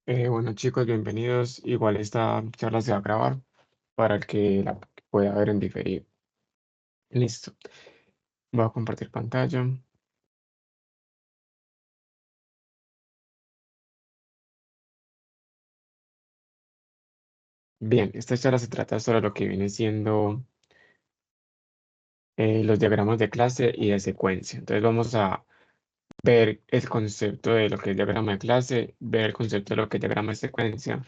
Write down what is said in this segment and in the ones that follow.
Bueno chicos, bienvenidos. Igual esta charla se va a grabar para el que la pueda ver en diferido. Listo. Voy a compartir pantalla. Bien, esta charla se trata sobre lo que viene siendo los diagramas de clase y de secuencia. Entonces vamos a ver el concepto de lo que es diagrama de clase, ver el concepto de lo que es diagrama de secuencia,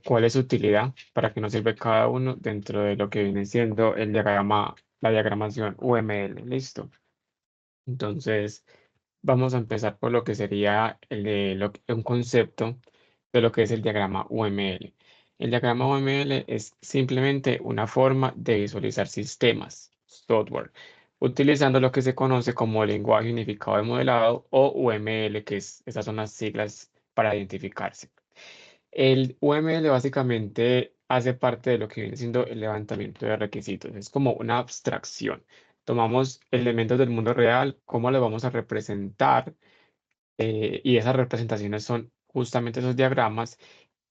cuál es su utilidad, para qué nos sirve cada uno dentro de lo que viene siendo el diagrama, la diagramación UML. Listo. Entonces, vamos a empezar por lo que sería un concepto de lo que es el diagrama UML. El diagrama UML es simplemente una forma de visualizar sistemas, software, utilizando lo que se conoce como lenguaje unificado de modelado o UML, esas son las siglas para identificarse. El UML básicamente hace parte de lo que viene siendo el levantamiento de requisitos. Es como una abstracción. Tomamos elementos del mundo real, cómo los vamos a representar, y esas representaciones son justamente esos diagramas,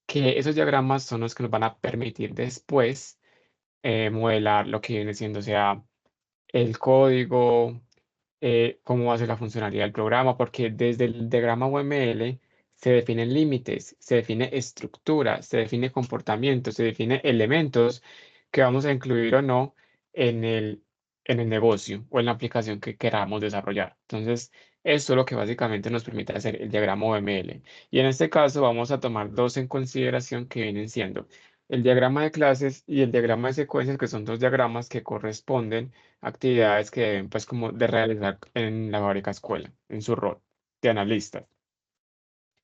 que esos diagramas son los que nos van a permitir después modelar lo que viene siendo, o sea, el código, cómo va a ser la funcionalidad del programa, porque desde el diagrama UML se definen límites, se define estructura, se define comportamiento, se define elementos que vamos a incluir o no en en el negocio o en la aplicación que queramos desarrollar. Entonces, esto es lo que básicamente nos permite hacer el diagrama UML. Y en este caso vamos a tomar dos en consideración que vienen siendo el diagrama de clases y el diagrama de secuencias, que son dos diagramas que corresponden actividades que deben pues como de realizar en la fábrica escuela, en su rol de analista.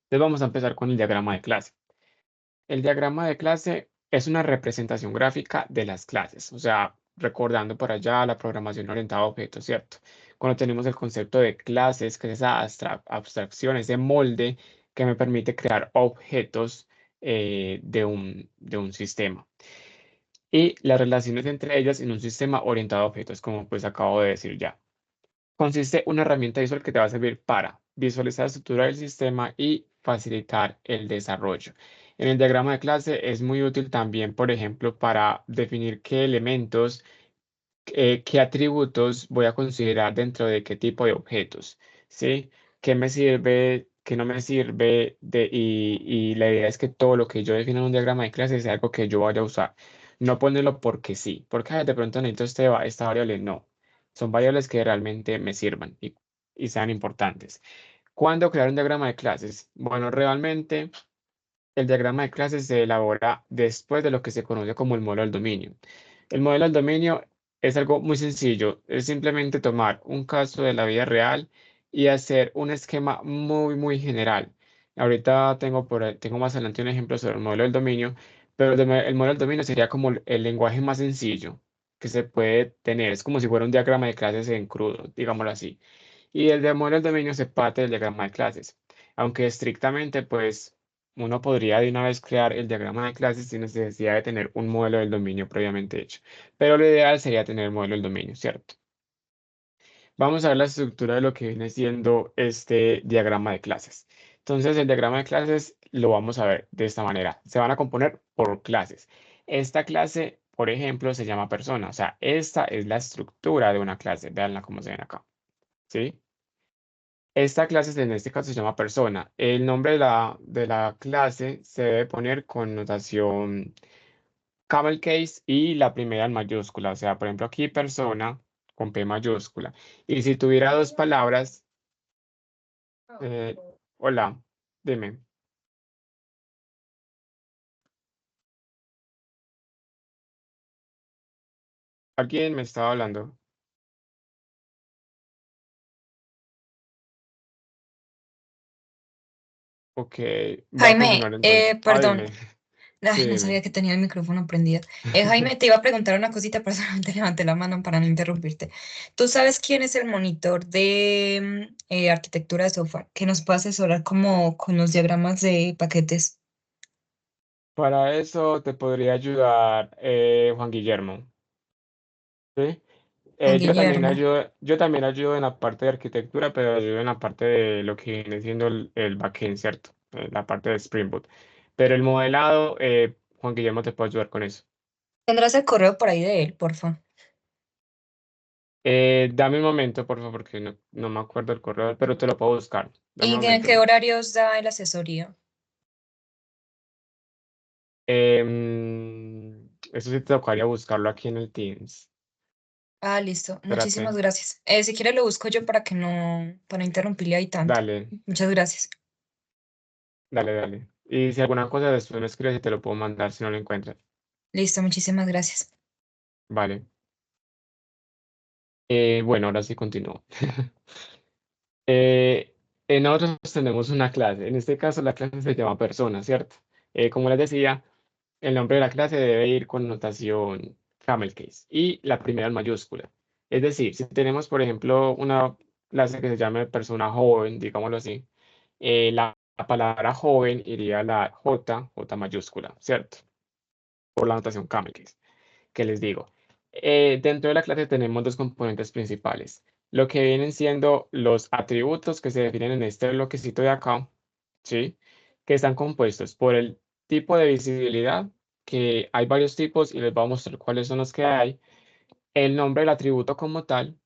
Entonces vamos a empezar con el diagrama de clase. El diagrama de clase es una representación gráfica de las clases, o sea, recordando por allá la programación orientada a objetos, ¿cierto? Cuando tenemos el concepto de clases, que es esa abstracción, ese molde que me permite crear objetos de un sistema y las relaciones entre ellas en un sistema orientado a objetos, como pues acabo de decir ya. Consiste una herramienta visual que te va a servir para visualizar la estructura del sistema y facilitar el desarrollo. En el diagrama de clase es muy útil también, por ejemplo, para definir qué elementos, qué atributos voy a considerar dentro de qué tipo de objetos, ¿sí? ¿Qué me sirve, qué no me sirve? Y la idea es que todo lo que yo defino en un diagrama de clase sea algo que yo vaya a usar. No ponerlo porque sí, porque "Ay, de pronto necesito esta variable". No, son variables que realmente me sirvan y sean importantes. ¿Cuándo crear un diagrama de clases? Bueno, realmente el diagrama de clases se elabora después de lo que se conoce como el modelo del dominio. El modelo del dominio es algo muy sencillo, es simplemente tomar un caso de la vida real y hacer un esquema muy general. Ahorita tengo más adelante un ejemplo sobre el modelo del dominio, pero el modelo del dominio sería como el lenguaje más sencillo que se puede tener. Es como si fuera un diagrama de clases en crudo, digámoslo así. Y el de modelo del dominio se parte del diagrama de clases. Aunque estrictamente, pues, uno podría de una vez crear el diagrama de clases sin necesidad de tener un modelo del dominio previamente hecho. Pero lo ideal sería tener el modelo del dominio, ¿cierto? Vamos a ver la estructura de lo que viene siendo este diagrama de clases. Entonces, el diagrama de clases lo vamos a ver de esta manera. Se van a componer por clases. Esta clase, por ejemplo, se llama persona. O sea, esta es la estructura de una clase. Veanla cómo se ven acá. ¿Sí? Esta clase en este caso se llama persona. El nombre de la clase se debe poner con notación camel case y la primera en mayúscula. O sea, por ejemplo, aquí persona con P mayúscula. Y si tuviera dos palabras, eh, hola, dime, ¿alguien me estaba hablando? Ok, voy a Jaime, continuar entonces. Ah, perdón, dime, sí, ay, no dime. sabía que tenía el micrófono prendido. Jaime, te iba a preguntar una cosita, pero solamente levanté la mano para no interrumpirte. ¿Tú sabes quién es el monitor de arquitectura de software que nos puede asesorar como con los diagramas de paquetes? Para eso te podría ayudar Juan Guillermo. ¿Sí? Juan Guillermo. Yo también ayudo en la parte de arquitectura, pero ayudo en la parte de lo que viene siendo el backend, ¿cierto? la parte de Spring Boot. Pero el modelado, Juan Guillermo te puede ayudar con eso. ¿Tendrás el correo por ahí de él, porfa? Dame un momento, por favor, porque no me acuerdo el correo, pero te lo puedo buscar. Dame un ¿Y en momento qué nomás. horarios da la asesoría? Eso sí te tocaría buscarlo aquí en el Teams. Ah, listo. Muchísimas Espérate. gracias. Si quieres lo busco yo para no interrumpirle ahí tanto. Dale, Muchas gracias. dale. Y si alguna cosa después me escribes y te lo puedo mandar si no lo encuentras. Listo, muchísimas gracias. Vale. Bueno, ahora sí continúo. Nosotros tenemos una clase. En este caso, la clase se llama persona, ¿cierto? Como les decía, el nombre de la clase debe ir con notación camel case y la primera en mayúscula. Es decir, si tenemos, por ejemplo, una clase que se llame persona joven, digámoslo así, la palabra joven iría a la J mayúscula, ¿cierto? Por la notación camel case. ¿Qué les digo? Dentro de la clase tenemos dos componentes principales. Lo que vienen siendo los atributos que se definen en este bloquecito de acá, ¿sí? Que están compuestos por el tipo de visibilidad, que hay varios tipos y les voy a mostrar cuáles son los que hay, el nombre del atributo como tal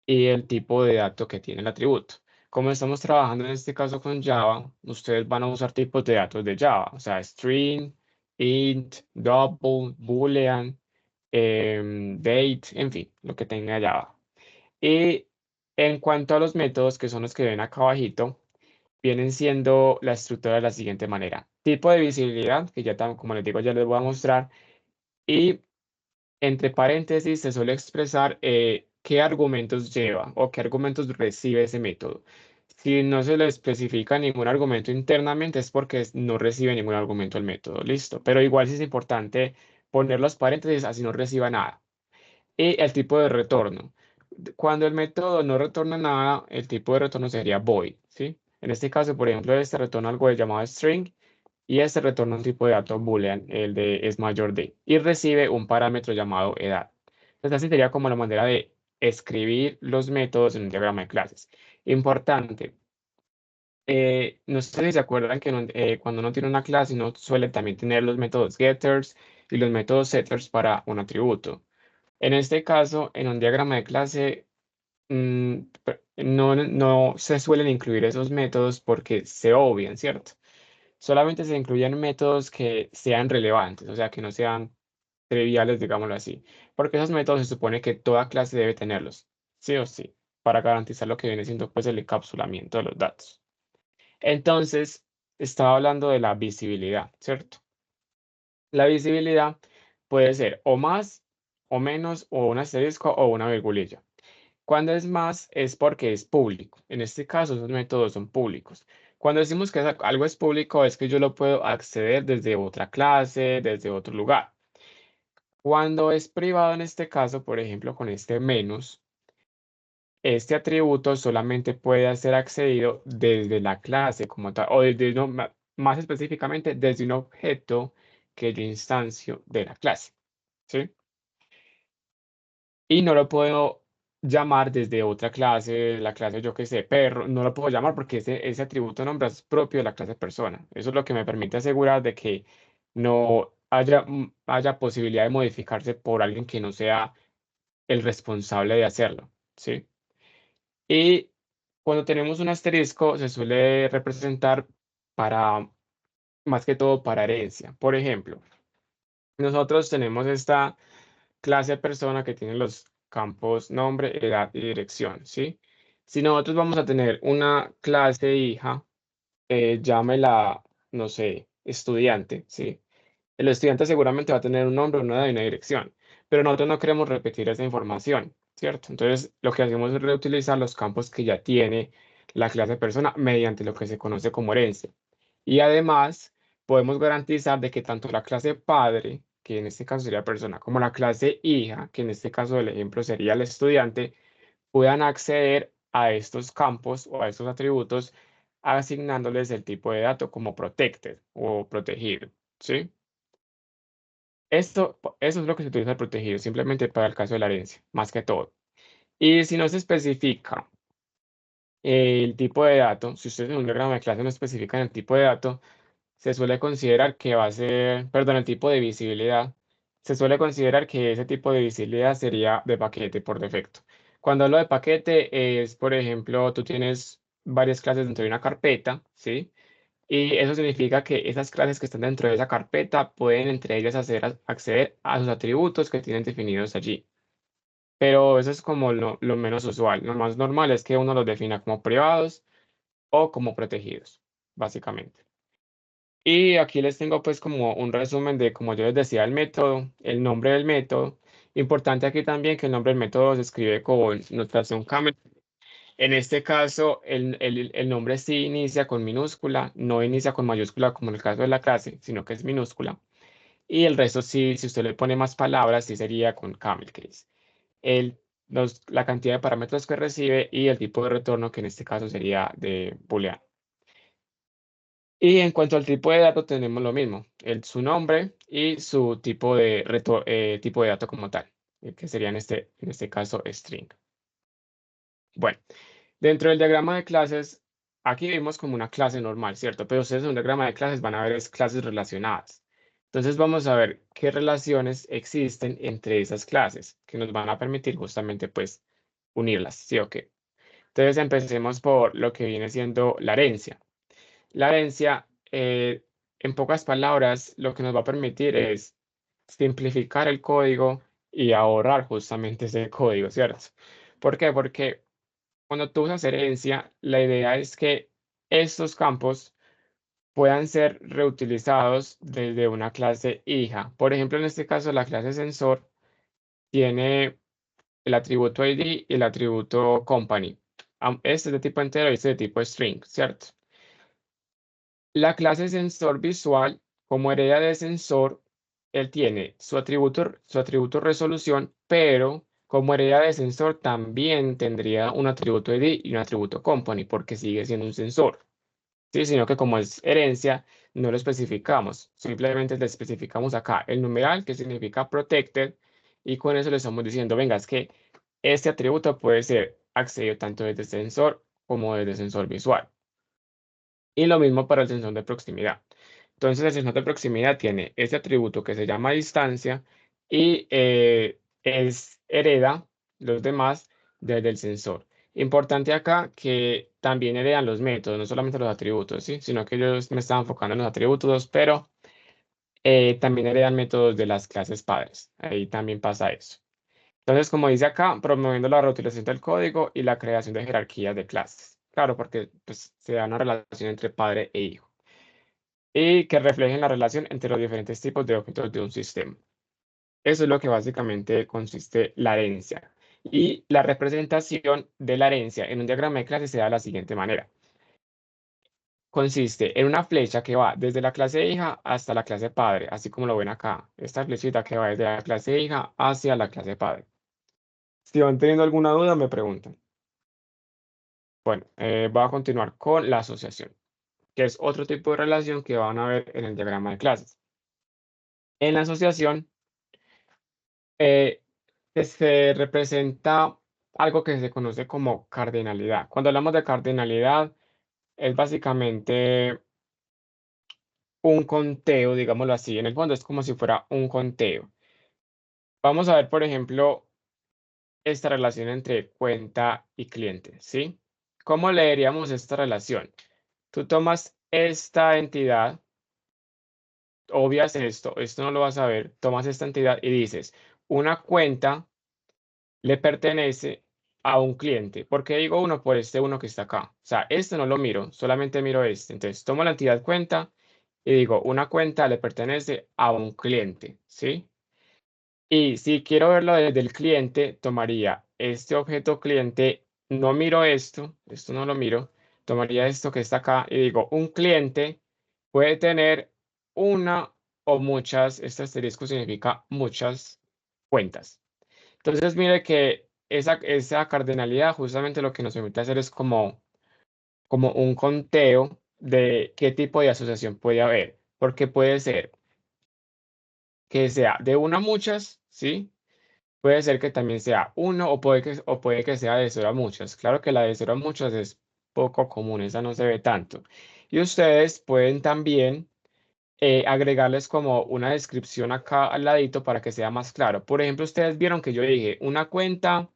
y el tipo de dato que tiene el atributo. Como estamos trabajando en este caso con Java, ustedes van a usar tipos de datos de Java, o sea, string, int, double, boolean, date, en fin, lo que tenga Java. Y en cuanto a los métodos, que son los que ven acá abajito, vienen siendo la estructura de la siguiente manera. Tipo de visibilidad, que ya como les digo, ya les voy a mostrar, y entre paréntesis se suele expresar qué argumentos lleva o qué argumentos recibe ese método. Si no se le especifica ningún argumento internamente es porque no recibe ningún argumento el método, listo. Pero igual sí es importante poner los paréntesis así no reciba nada. Y el tipo de retorno. Cuando el método no retorna nada, el tipo de retorno sería void, ¿sí? En este caso, por ejemplo, este retorna algo llamado string y este retorna un tipo de dato boolean, el de es mayor de, y recibe un parámetro llamado edad. Entonces, así sería como la manera de escribir los métodos en un diagrama de clases. Importante, no sé si se acuerdan que cuando uno tiene una clase, uno suele también tener los métodos getters y los métodos setters para un atributo. En este caso, en un diagrama de clase, no se suelen incluir esos métodos porque se obvian, ¿cierto? Solamente se incluyen métodos que sean relevantes, o sea, que no sean triviales, digámoslo así, porque esos métodos se supone que toda clase debe tenerlos, sí o sí, para garantizar lo que viene siendo pues el encapsulamiento de los datos. Entonces, estaba hablando de la visibilidad, ¿cierto? La visibilidad puede ser o más o menos o un asterisco o una virgulilla. Cuando es más es porque es público. En este caso, esos métodos son públicos. Cuando decimos que algo es público, es que yo lo puedo acceder desde otra clase, desde otro lugar. Cuando es privado, en este caso, por ejemplo, con este menos, este atributo solamente puede ser accedido desde la clase como tal, o desde, más específicamente, desde un objeto que yo instancio de la clase. ¿Sí? Y no lo puedo llamar desde otra clase, la clase, yo que sé, perro, no lo puedo llamar porque ese atributo nombre es propio de la clase persona. Eso es lo que me permite asegurar de que no haya posibilidad de modificarse por alguien que no sea el responsable de hacerlo, ¿sí? Y cuando tenemos un asterisco se suele representar para, más que todo para herencia. Por ejemplo, nosotros tenemos esta clase de persona que tiene los campos nombre, edad y dirección, ¿sí? Si nosotros vamos a tener una clase hija, llámela, no sé, estudiante, ¿sí? El estudiante seguramente va a tener un nombre, una edad y una dirección, pero nosotros no queremos repetir esa información, ¿cierto? Entonces, lo que hacemos es reutilizar los campos que ya tiene la clase de persona mediante lo que se conoce como herencia. Y además, podemos garantizar de que tanto la clase padre, que en este caso sería persona, como la clase hija, que en este caso del ejemplo sería el estudiante, puedan acceder a estos campos o a estos atributos asignándoles el tipo de dato como protected o protegido, ¿sí? Eso es lo que se utiliza el protegido, simplemente para el caso de la herencia, más que todo. Y si no se especifica el tipo de dato, si ustedes en un diagrama de clase no especifican el tipo de dato, se suele considerar que va a ser, perdón, el tipo de visibilidad, se suele considerar que ese tipo de visibilidad sería de paquete por defecto. Cuando hablo de paquete es, por ejemplo, tú tienes varias clases dentro de una carpeta, ¿sí? Y eso significa que esas clases que están dentro de esa carpeta pueden entre ellas acceder a sus atributos que tienen definidos allí. Pero eso es como lo menos usual. Lo más normal es que uno los defina como privados o como protegidos, básicamente. Y aquí les tengo pues como un resumen de, como yo les decía, el método, el nombre del método. Importante aquí también que el nombre del método se escribe con notación Camel. En este caso, el nombre sí inicia con minúscula, no inicia con mayúscula como en el caso de la clase, sino que es minúscula. Y el resto sí, si usted le pone más palabras, sí sería con camel case. El, la cantidad de parámetros que recibe y el tipo de retorno, que en este caso sería de booleano. Y en cuanto al tipo de dato, tenemos lo mismo, su nombre y su tipo de, tipo de dato como tal, que sería en este caso string. Bueno, dentro del diagrama de clases, aquí vimos como una clase normal, ¿cierto? Pero ustedes en un diagrama de clases van a ver es clases relacionadas. Entonces vamos a ver qué relaciones existen entre esas clases que nos van a permitir justamente pues unirlas, ¿sí o qué? Entonces empecemos por lo que viene siendo la herencia. La herencia, en pocas palabras, lo que nos va a permitir es simplificar el código y ahorrar justamente ese código, ¿cierto? ¿Por qué? Porque cuando tú usas herencia, la idea es que estos campos puedan ser reutilizados desde una clase hija. Por ejemplo, en este caso, la clase sensor tiene el atributo ID y el atributo company. Este es de tipo entero y este es de tipo string, ¿cierto? La clase sensor visual, como hereda de sensor, él tiene su atributo resolución, pero como hereda de sensor también tendría un atributo ID y un atributo company, porque sigue siendo un sensor. ¿Sí? Sino que como es herencia, no lo especificamos. Simplemente le especificamos acá el numeral, que significa protected, y con eso le estamos diciendo, venga, es que este atributo puede ser accedido tanto desde sensor como desde sensor visual. Y lo mismo para el sensor de proximidad. Entonces, el sensor de proximidad tiene este atributo que se llama distancia y hereda los demás desde el sensor. Importante acá que también heredan los métodos, no solamente los atributos, ¿sí? Sino que yo me estaba enfocando en los atributos, pero también heredan métodos de las clases padres. Ahí también pasa eso. Entonces, como dice acá, promoviendo la reutilización del código y la creación de jerarquías de clases. Claro, porque pues, se da una relación entre padre e hijo. Y que reflejen la relación entre los diferentes tipos de objetos de un sistema. Eso es lo que básicamente consiste la herencia. Y la representación de la herencia en un diagrama de clase se da de la siguiente manera. Consiste en una flecha que va desde la clase hija hasta la clase padre, así como lo ven acá. Esta flechita que va desde la clase hija hacia la clase padre. Si van teniendo alguna duda, me preguntan. Bueno, voy a continuar con la asociación, que es otro tipo de relación que van a ver en el diagrama de clases. En la asociación, eh, se representa algo que se conoce como cardinalidad. Cuando hablamos de cardinalidad, es básicamente un conteo, digámoslo así. En el fondo es como si fuera un conteo. Vamos a ver, por ejemplo, esta relación entre cuenta y cliente, ¿sí? ¿Cómo leeríamos esta relación? Tú tomas esta entidad, obvias esto no lo vas a ver, tomas esta entidad y dices, una cuenta le pertenece a un cliente. ¿Por qué digo uno? Por este uno que está acá. O sea, este no lo miro, solamente miro este. Entonces, tomo la entidad cuenta y digo, una cuenta le pertenece a un cliente, ¿sí? Y si quiero verlo desde el cliente, tomaría este objeto cliente, no miro esto no lo miro, tomaría esto que está acá y digo, un cliente puede tener una o muchas, este asterisco significa muchas cuentas. Entonces, mire que esa cardinalidad justamente lo que nos permite hacer es como un conteo de qué tipo de asociación puede haber, porque puede ser que sea de una a muchas, ¿sí? Puede ser que también sea uno o puede que sea de cero a muchas. Claro que la de cero a muchas es poco común, esa no se ve tanto. Y ustedes pueden también agregarles como una descripción acá al ladito para que sea más claro. Por ejemplo, ustedes vieron que yo dije, una cuenta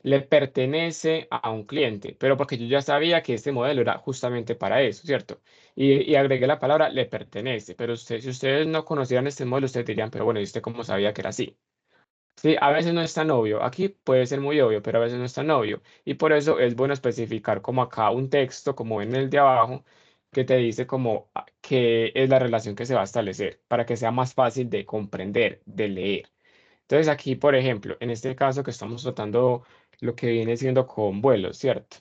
le pertenece a un cliente, pero porque yo ya sabía que este modelo era justamente para eso, ¿cierto? Y agregué la palabra le pertenece, pero si ustedes no conocieran este modelo, ustedes dirían, pero bueno, ¿y usted cómo sabía que era así? Sí, a veces no es tan obvio. Aquí puede ser muy obvio, pero a veces no es tan obvio. Y por eso es bueno especificar como acá un texto, como en el de abajo, que te dice como qué es la relación que se va a establecer, para que sea más fácil de comprender, de leer. Entonces aquí, por ejemplo, en este caso que estamos tratando lo que viene siendo con vuelos, ¿cierto?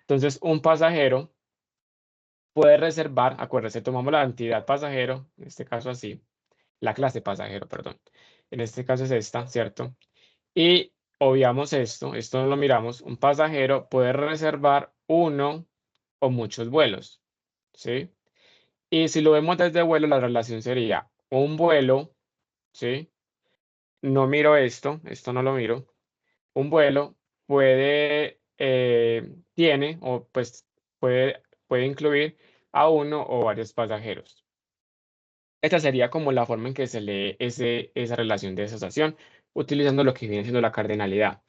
Entonces, un pasajero puede reservar, acuérdense, tomamos la entidad pasajero, en este caso así, la clase pasajero, perdón. En este caso es esta, ¿cierto? Y obviamos esto no lo miramos, un pasajero puede reservar uno o muchos vuelos, ¿sí? Y si lo vemos desde vuelo, la relación sería un vuelo, ¿sí? No miro esto no lo miro. Un vuelo tiene o pues puede incluir a uno o varios pasajeros. Esta sería como la forma en que se lee esa relación de asociación, utilizando lo que viene siendo la cardinalidad.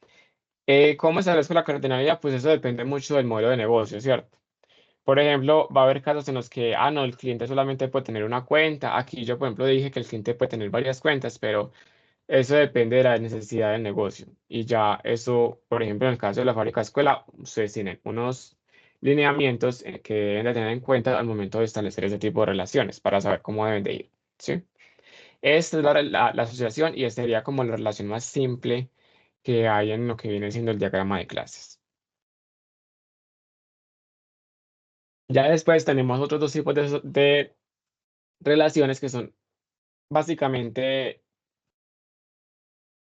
¿Cómo establezco la cardinalidad? Pues eso depende mucho del modelo de negocio, ¿cierto? Por ejemplo, va a haber casos en los que, no, el cliente solamente puede tener una cuenta. Aquí yo, por ejemplo, dije que el cliente puede tener varias cuentas, pero eso depende de la necesidad del negocio. Y ya eso, por ejemplo, en el caso de la fábrica escuela, ustedes tienen unos lineamientos que deben de tener en cuenta al momento de establecer ese tipo de relaciones para saber cómo deben de ir, ¿sí? Esta es la asociación y esta sería como la relación más simple que hay en lo que viene siendo el diagrama de clases. Ya después tenemos otros dos tipos de relaciones que son básicamente,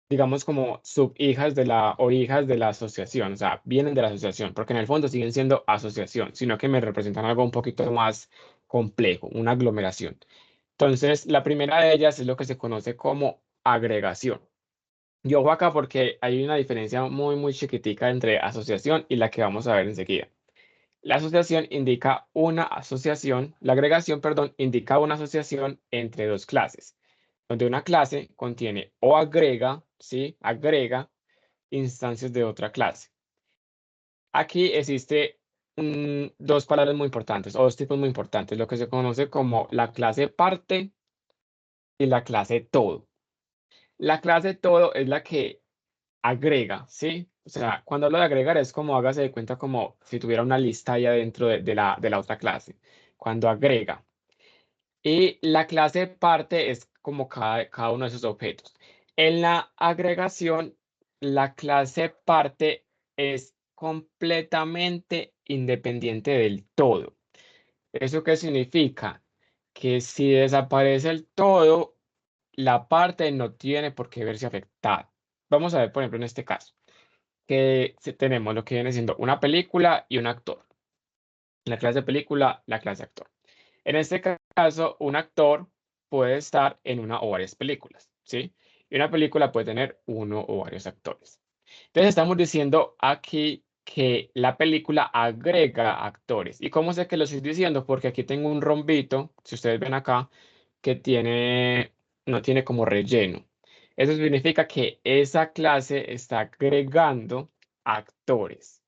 digamos, como subhijas o hijas de la asociación, o sea, vienen de la asociación, porque en el fondo siguen siendo asociación, sino que me representan algo un poquito más complejo, una aglomeración. Entonces, la primera de ellas es lo que se conoce como agregación. Y ojo acá porque hay una diferencia muy, muy chiquitica entre asociación y la que vamos a ver enseguida. La asociación indica una asociación, la agregación, perdón, indica una asociación entre dos clases, donde una clase contiene o agrega, ¿sí? Agrega instancias de otra clase. Aquí existe dos palabras muy importantes, o dos tipos muy importantes, lo que se conoce como la clase parte y la clase todo. La clase todo es la que agrega, ¿sí? O sea, cuando hablo de agregar es como hágase de cuenta como si tuviera una lista ahí adentro de la otra clase. Cuando agrega. Y la clase parte es como cada uno de esos objetos. En la agregación, la clase parte es completamente independiente del todo. ¿Eso qué significa? Que si desaparece el todo, la parte no tiene por qué verse afectada. Vamos a ver, por ejemplo, en este caso, que tenemos lo que viene siendo una película y un actor. La clase película, la clase actor. En este caso, un actor puede estar en una o varias películas, ¿sí? Y una película puede tener uno o varios actores. Entonces estamos diciendo aquí que la película agrega actores. ¿Y cómo sé que lo estoy diciendo? Porque aquí tengo un rombito, si ustedes ven acá, que no tiene como relleno. Eso significa que esa clase está agregando actores.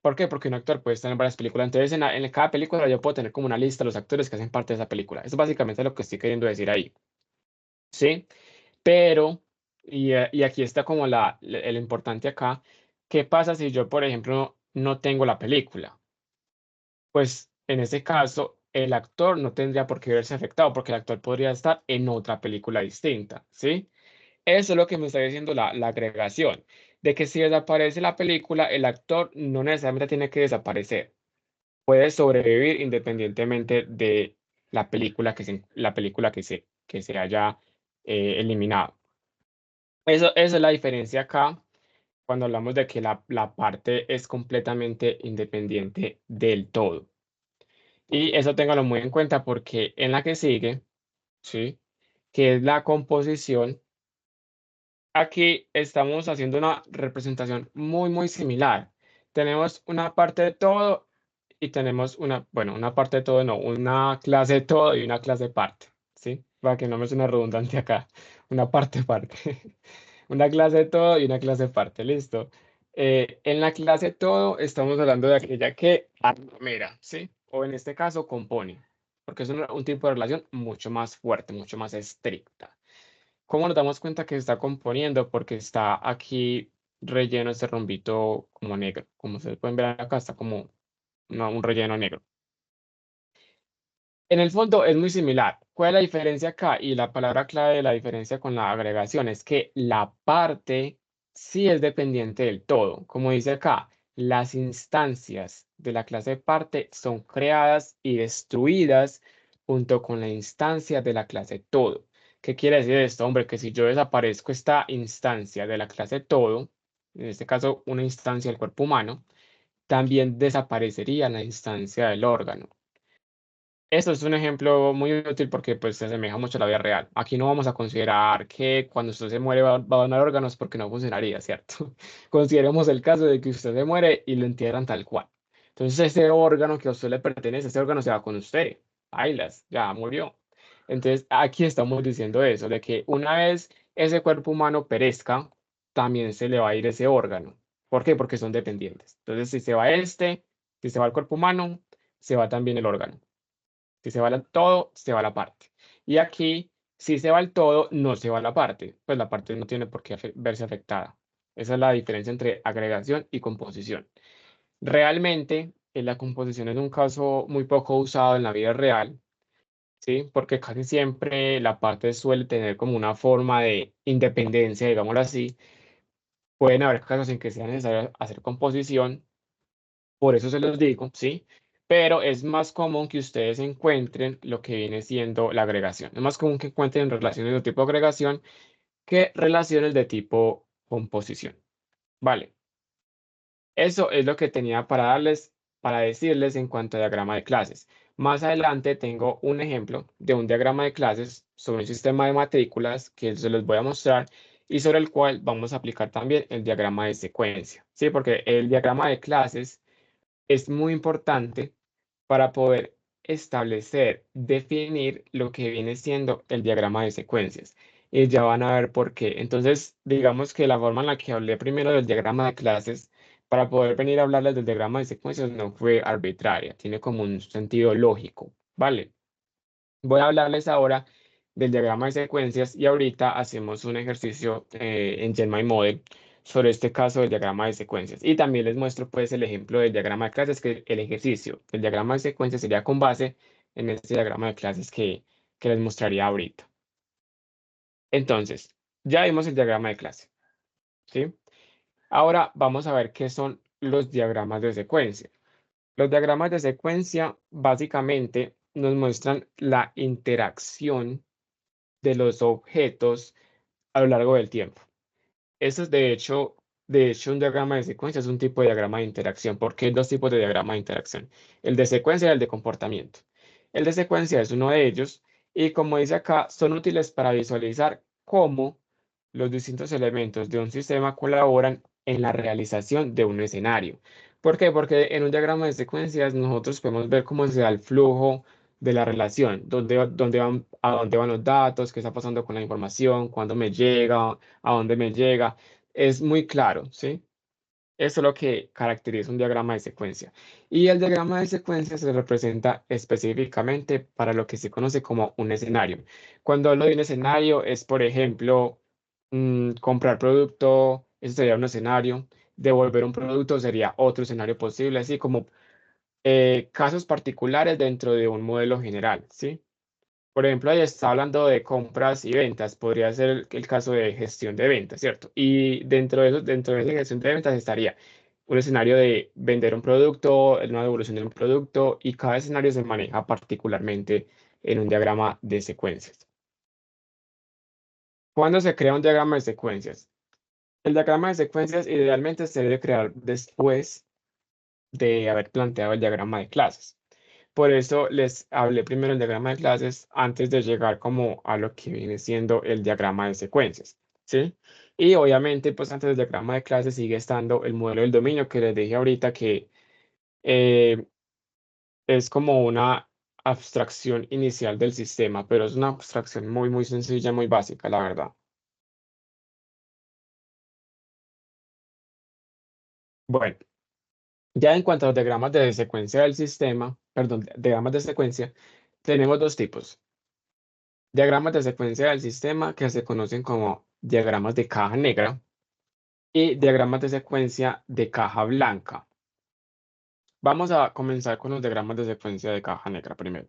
¿Por qué? Porque un actor puede estar en varias películas. Entonces, en cada película yo puedo tener como una lista de los actores que hacen parte de esa película. Eso es básicamente lo que estoy queriendo decir ahí. ¿Sí? Pero, y aquí está como el importante acá, ¿qué pasa si yo, por ejemplo, no tengo la película? Pues en ese caso, el actor no tendría por qué verse afectado porque el actor podría estar en otra película distinta, ¿sí? Eso es lo que me está diciendo la agregación, de que si desaparece la película, el actor no necesariamente tiene que desaparecer, puede sobrevivir independientemente de la película que se haya eliminado. Esa es la diferencia acá cuando hablamos de que la parte es completamente independiente del todo. Y eso téngalo muy en cuenta porque en la que sigue, ¿sí? Que es la composición, aquí estamos haciendo una representación muy, muy similar. Tenemos una parte de todo y tenemos una parte de todo, no, una clase de todo y una clase parte, ¿sí? Para que no me suene redundante acá, una parte parte. Una clase de todo y una clase parte, listo. En la clase todo estamos hablando de aquella que aglomera, ¿sí? O en este caso compone, porque es un tipo de relación mucho más fuerte, mucho más estricta. ¿Cómo nos damos cuenta que se está componiendo? Porque está aquí relleno este rombito como negro. Como ustedes pueden ver acá, está como un relleno negro. En el fondo es muy similar. ¿Cuál es la diferencia acá? Y la palabra clave de la diferencia con la agregación es que la parte sí es dependiente del todo. Como dice acá, las instancias de la clase parte son creadas y destruidas junto con la instancia de la clase todo. ¿Qué quiere decir esto? Hombre, que si yo desaparezco esta instancia de la clase todo, en este caso una instancia del cuerpo humano, también desaparecería la instancia del órgano. Esto es un ejemplo muy útil porque pues, se asemeja mucho a la vida real. Aquí no vamos a considerar que cuando usted se muere va a donar órganos porque no funcionaría, ¿cierto? Consideremos el caso de que usted se muere y lo entierran tal cual. Entonces ese órgano que a usted le pertenece, ese órgano se va con usted. Bailas, ya murió. Entonces aquí estamos diciendo eso, de que una vez ese cuerpo humano perezca, también se le va a ir ese órgano. ¿Por qué? Porque son dependientes. Entonces si se va si se va el cuerpo humano, se va también el órgano. Si se va todo, se va la parte. Y aquí, si se va el todo, no se va la parte. Pues la parte no tiene por qué verse afectada. Esa es la diferencia entre agregación y composición. Realmente, la composición es un caso muy poco usado en la vida real, ¿sí? Porque casi siempre la parte suele tener como una forma de independencia, digámoslo así. Pueden haber casos en que sea necesario hacer composición, por eso se los digo, ¿sí? Pero es más común que ustedes encuentren lo que viene siendo la agregación. Es más común que encuentren relaciones de tipo agregación que relaciones de tipo composición. Vale, eso es lo que tenía para darles, para decirles en cuanto a diagrama de clases. Más adelante tengo un ejemplo de un diagrama de clases sobre un sistema de matrículas que se los voy a mostrar y sobre el cual vamos a aplicar también el diagrama de secuencia, ¿sí? Porque el diagrama de clases es muy importante para poder establecer, definir lo que viene siendo el diagrama de secuencias. Y ya van a ver por qué. Entonces, digamos que la forma en la que hablé primero del diagrama de clases, para poder venir a hablarles del diagrama de secuencias no fue arbitraria, tiene como un sentido lógico, ¿vale? Voy a hablarles ahora del diagrama de secuencias y ahorita hacemos un ejercicio en GenMyModel sobre este caso del diagrama de secuencias. Y también les muestro pues el ejemplo del diagrama de clases, que el ejercicio del diagrama de secuencias sería con base en este diagrama de clases que les mostraría ahorita. Entonces, ya vimos el diagrama de clase, ¿sí? Ahora vamos a ver qué son los diagramas de secuencia. Los diagramas de secuencia básicamente nos muestran la interacción de los objetos a lo largo del tiempo. Eso es de hecho, un diagrama de secuencia es un tipo de diagrama de interacción, porque hay dos tipos de diagrama de interacción, el de secuencia y el de comportamiento. El de secuencia es uno de ellos y como dice acá, son útiles para visualizar cómo los distintos elementos de un sistema colaboran en la realización de un escenario. ¿Por qué? Porque en un diagrama de secuencias nosotros podemos ver cómo se da el flujo de la relación, a dónde van los datos, qué está pasando con la información, cuándo me llega, a dónde me llega. Es muy claro, ¿sí? Eso es lo que caracteriza un diagrama de secuencia. Y el diagrama de secuencia se representa específicamente para lo que se conoce como un escenario. Cuando hablo de un escenario es, por ejemplo, comprar producto, eso sería un escenario. Devolver un producto sería otro escenario posible, así como casos particulares dentro de un modelo general, ¿sí? Por ejemplo, ahí está hablando de compras y ventas, podría ser el caso de gestión de ventas, ¿cierto? Y dentro de esa gestión de ventas estaría un escenario de vender un producto, una devolución de un producto, y cada escenario se maneja particularmente en un diagrama de secuencias. ¿Cuándo se crea un diagrama de secuencias? El diagrama de secuencias idealmente se debe crear después de haber planteado el diagrama de clases. Por eso les hablé primero del diagrama de clases antes de llegar como a lo que viene siendo el diagrama de secuencias, ¿sí? Y obviamente, pues antes del diagrama de clases sigue estando el modelo del dominio que les dije ahorita que es como una abstracción inicial del sistema, pero es una abstracción muy, muy sencilla, muy básica, la verdad. Bueno, ya en cuanto a los diagramas de secuencia del sistema, perdón, diagramas de secuencia, tenemos dos tipos. Diagramas de secuencia del sistema que se conocen como diagramas de caja negra y diagramas de secuencia de caja blanca. Vamos a comenzar con los diagramas de secuencia de caja negra primero.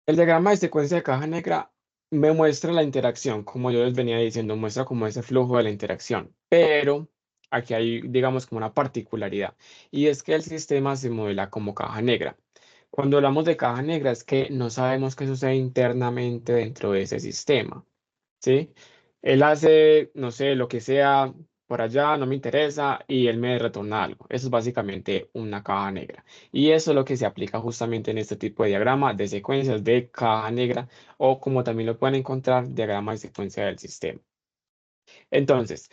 El diagrama de secuencia de caja negra me muestra la interacción, como yo les venía diciendo, muestra como ese flujo de la interacción, pero aquí hay, digamos, como una particularidad, y es que el sistema se modela como caja negra. Cuando hablamos de caja negra es que no sabemos qué sucede internamente dentro de ese sistema. ¿Sí? Él hace, no sé, lo que sea por allá, no me interesa, y él me retorna algo. Eso es básicamente una caja negra. Y eso es lo que se aplica justamente en este tipo de diagrama de secuencias de caja negra, o como también lo pueden encontrar, diagrama de secuencia del sistema. Entonces,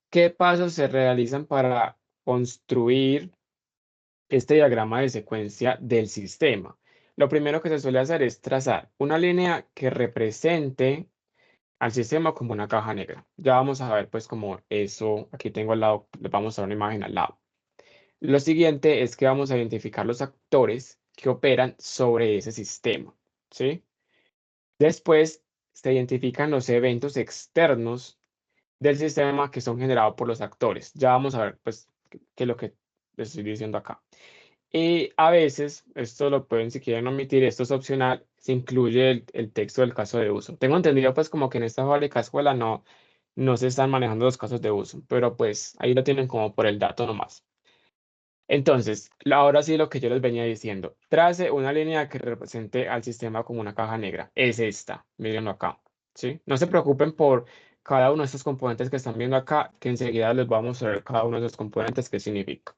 ¿qué pasos se realizan para construir este diagrama de secuencia del sistema? Lo primero que se suele hacer es trazar una línea que represente al sistema como una caja negra. Ya vamos a ver pues como eso, aquí tengo al lado, les vamos a dar una imagen al lado. Lo siguiente es que vamos a identificar los actores que operan sobre ese sistema, ¿sí? Después se identifican los eventos externos del sistema que son generados por los actores. Ya vamos a ver pues qué es lo que les estoy diciendo acá. Y a veces, esto lo pueden si quieren omitir, esto es opcional, se incluye el texto del caso de uso. Tengo entendido pues como que en esta fábrica escuela no se están manejando los casos de uso, pero pues ahí lo tienen como por el dato nomás. Entonces, ahora sí lo que yo les venía diciendo, trace una línea que represente al sistema como una caja negra. Es esta, mírenlo acá, ¿sí? No se preocupen por cada uno de estos componentes que están viendo acá, que enseguida les voy a mostrar cada uno de esos componentes qué significa.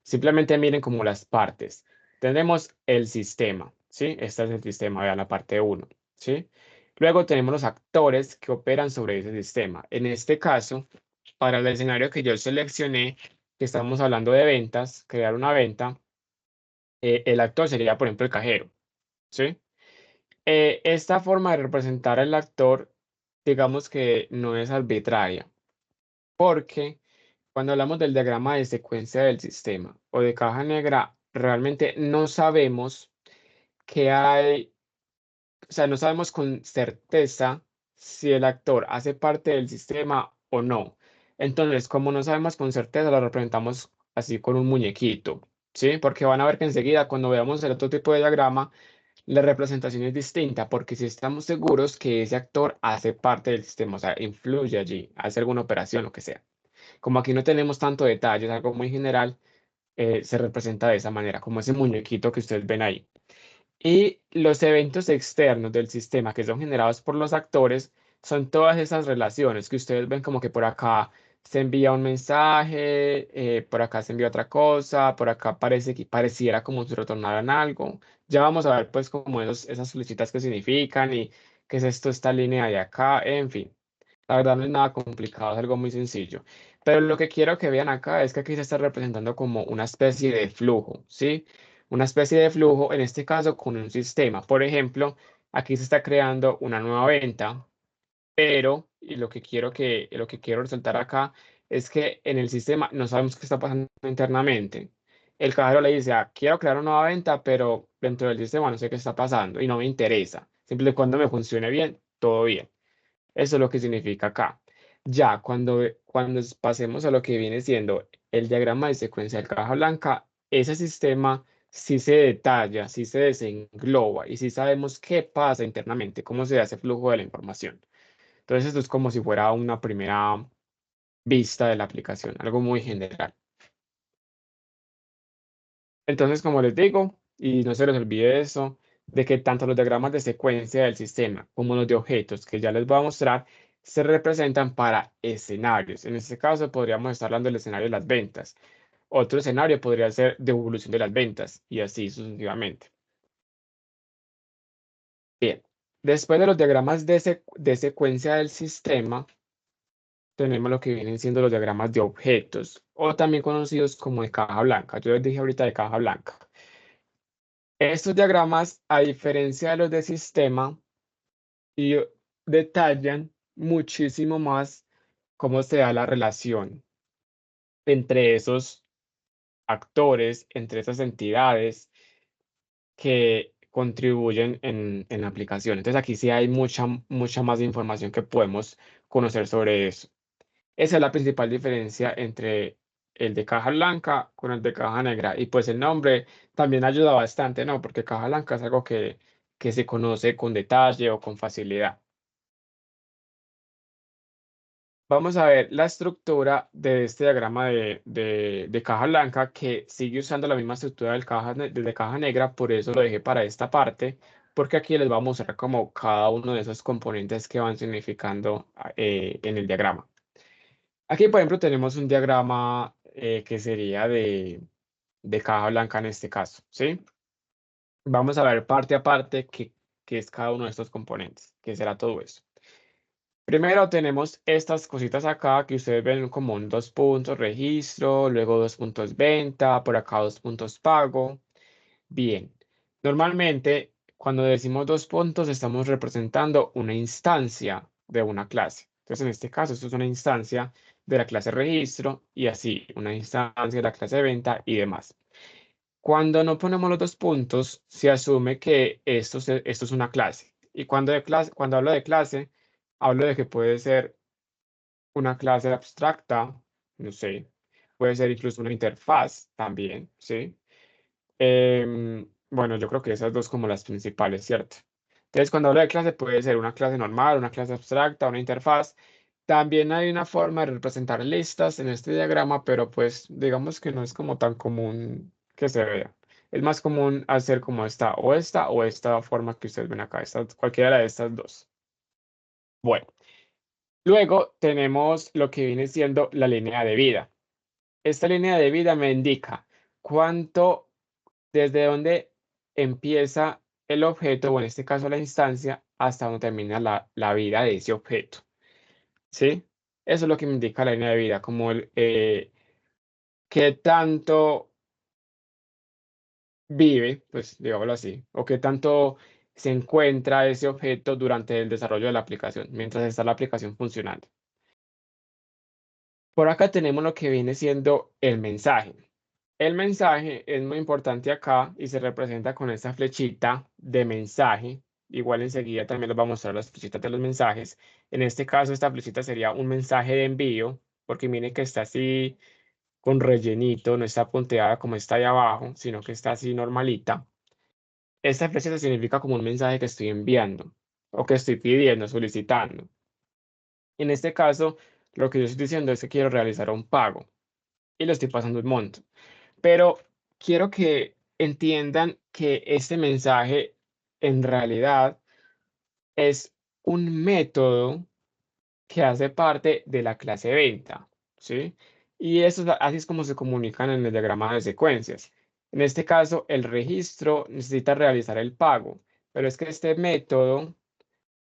Simplemente miren como las partes. Tenemos el sistema, ¿sí? Este es el sistema, vean la parte uno, ¿sí? Luego tenemos los actores que operan sobre ese sistema. En este caso, para el escenario que yo seleccioné, que estamos hablando de ventas, crear una venta, el actor sería, por ejemplo, el cajero, ¿sí? Esta forma de representar al actor, digamos que no es arbitraria, porque cuando hablamos del diagrama de secuencia del sistema o de caja negra, realmente no sabemos qué hay, o sea, no sabemos con certeza si el actor hace parte del sistema o no. Entonces, como no sabemos con certeza, lo representamos así con un muñequito, ¿sí? Porque van a ver que enseguida, cuando veamos el otro tipo de diagrama, la representación es distinta, porque si estamos seguros que ese actor hace parte del sistema, o sea, influye allí, hace alguna operación, lo que sea. Como aquí no tenemos tanto detalle, es algo muy general, se representa de esa manera, como ese muñequito que ustedes ven ahí. Y los eventos externos del sistema que son generados por los actores son todas esas relaciones que ustedes ven como que por acá se envía un mensaje, por acá se envía otra cosa, por acá parece que pareciera como si retornaran algo. Ya vamos a ver pues como esas flechas que significan y qué es esto, esta línea de acá, en fin. La verdad no es nada complicado, es algo muy sencillo. Pero lo que quiero que vean acá es que aquí se está representando como una especie de flujo, ¿sí? Una especie de flujo, en este caso con un sistema. Por ejemplo, aquí se está creando una nueva venta, pero, y lo que quiero resaltar acá es que en el sistema no sabemos qué está pasando internamente. El cajero le dice, quiero crear una nueva venta, pero dentro del sistema no sé qué está pasando y no me interesa. Siempre y cuando me funcione bien, todo bien. Eso es lo que significa acá. Ya cuando pasemos a lo que viene siendo el diagrama de secuencia de caja blanca, ese sistema sí se detalla, sí se desengloba y sí sabemos qué pasa internamente, cómo se hace el flujo de la información. Entonces, esto es como si fuera una primera vista de la aplicación, algo muy general. Entonces, como les digo, y no se les olvide eso, de que tanto los diagramas de secuencia del sistema como los de objetos que ya les voy a mostrar se representan para escenarios. En este caso, podríamos estar hablando del escenario de las ventas. Otro escenario podría ser de evolución de las ventas y así sucesivamente. Bien, después de los diagramas de secuencia del sistema, tenemos lo que vienen siendo los diagramas de objetos o también conocidos como de caja blanca. Yo les dije ahorita de caja blanca. Estos diagramas, a diferencia de los de sistema, y detallan muchísimo más cómo se da la relación entre esos actores, entre esas entidades que contribuyen en la aplicación. Entonces aquí sí hay mucha más información que podemos conocer sobre eso. Esa es la principal diferencia entre el de caja blanca con el de caja negra. Y pues el nombre también ayuda bastante, ¿no? Porque caja blanca es algo que se conoce con detalle o con facilidad. Vamos a ver la estructura de este diagrama de caja blanca que sigue usando la misma estructura de caja negra, por eso lo dejé para esta parte, porque aquí les voy a mostrar como cada uno de esos componentes que van significando en el diagrama. Aquí, por ejemplo, tenemos un diagrama que sería de caja blanca en este caso, ¿sí? Vamos a ver parte a parte qué es cada uno de estos componentes, qué será todo eso. Primero tenemos estas cositas acá que ustedes ven como un 2 puntos registro, luego 2 puntos venta, por acá 2 puntos pago. Bien, normalmente cuando decimos 2 puntos estamos representando una instancia de una clase. Entonces en este caso esto es una instancia de la clase registro y así una instancia de la clase de venta y demás. Cuando no ponemos los 2 puntos se asume que esto es una clase. Y cuando hablo de clase, hablo de que puede ser una clase abstracta, no sé, puede ser incluso una interfaz también, ¿sí? Bueno, yo creo que esas dos como las principales, ¿cierto? Entonces, cuando hablo de clase, puede ser una clase normal, una clase abstracta, una interfaz. También hay una forma de representar listas en este diagrama, pero pues digamos que no es como tan común que se vea. Es más común hacer como esta o esta forma que ustedes ven acá, cualquiera de estas dos. Bueno. Luego tenemos lo que viene siendo la línea de vida. Esta línea de vida me indica cuánto, desde dónde empieza el objeto, o en este caso la instancia, hasta dónde termina la vida de ese objeto. ¿Sí? Eso es lo que me indica la línea de vida, como qué tanto vive, pues digámoslo así, o qué tanto se encuentra ese objeto durante el desarrollo de la aplicación, mientras está la aplicación funcionando. Por acá tenemos lo que viene siendo el mensaje. El mensaje es muy importante acá y se representa con esta flechita de mensaje. Igual enseguida también les voy a mostrar las flechitas de los mensajes. En este caso, esta flechita sería un mensaje de envío, porque miren que está así con rellenito, no está punteada como está ahí abajo, sino que está así normalita. Esta flechita significa como un mensaje que estoy enviando o que estoy pidiendo, solicitando. En este caso, lo que yo estoy diciendo es que quiero realizar un pago y le estoy pasando un monto. Pero quiero que entiendan que este mensaje en realidad es un método que hace parte de la clase venta, ¿sí? Y eso así es como se comunican en el diagrama de secuencias. En este caso, el registro necesita realizar el pago, pero es que este método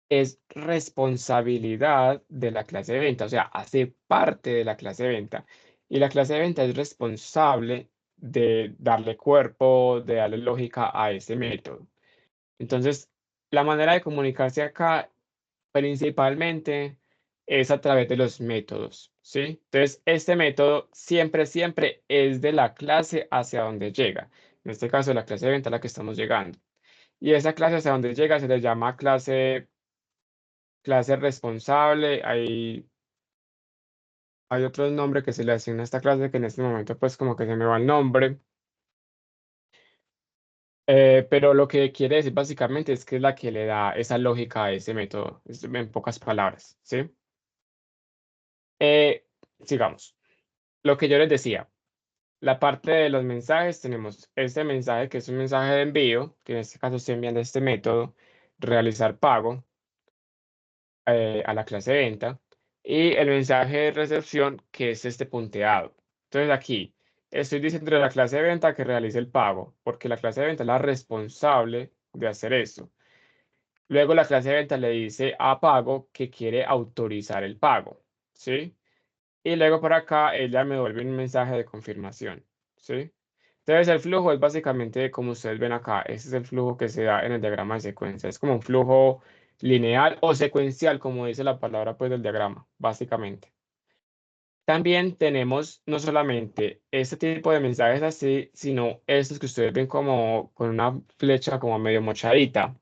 es responsabilidad de la clase de venta, o sea, hace parte de la clase de venta. Y la clase de venta es responsable de darle cuerpo, de darle lógica a ese método. Entonces, la manera de comunicarse acá principalmente es a través de los métodos, ¿sí? Entonces, este método siempre es de la clase hacia donde llega. En este caso, la clase de venta a la que estamos llegando. Y esa clase hacia donde llega se le llama clase responsable, hay otro nombre que se le asigna a esta clase que en este momento pues como que se me va el nombre, pero lo que quiere decir básicamente es que es la que le da esa lógica a ese método, en pocas palabras, ¿sí? Eh, sigamos. Lo que yo les decía, la parte de los mensajes tenemos este mensaje que es un mensaje de envío, que en este caso estoy enviando este método, realizar pago. A la clase de venta y el mensaje de recepción que es este punteado. Entonces aquí estoy diciendo a la clase de venta que realice el pago porque la clase de venta es la responsable de hacer eso. Luego la clase de venta le dice a pago que quiere autorizar el pago, ¿sí? Y luego por acá ella me devuelve un mensaje de confirmación, ¿sí? Entonces, el flujo es básicamente como ustedes ven acá. Este es el flujo que se da en el diagrama de secuencia. Es como un flujo lineal o secuencial, como dice la palabra pues, del diagrama, básicamente. También tenemos no solamente este tipo de mensajes así, sino estos que ustedes ven como con una flecha como medio mochadita.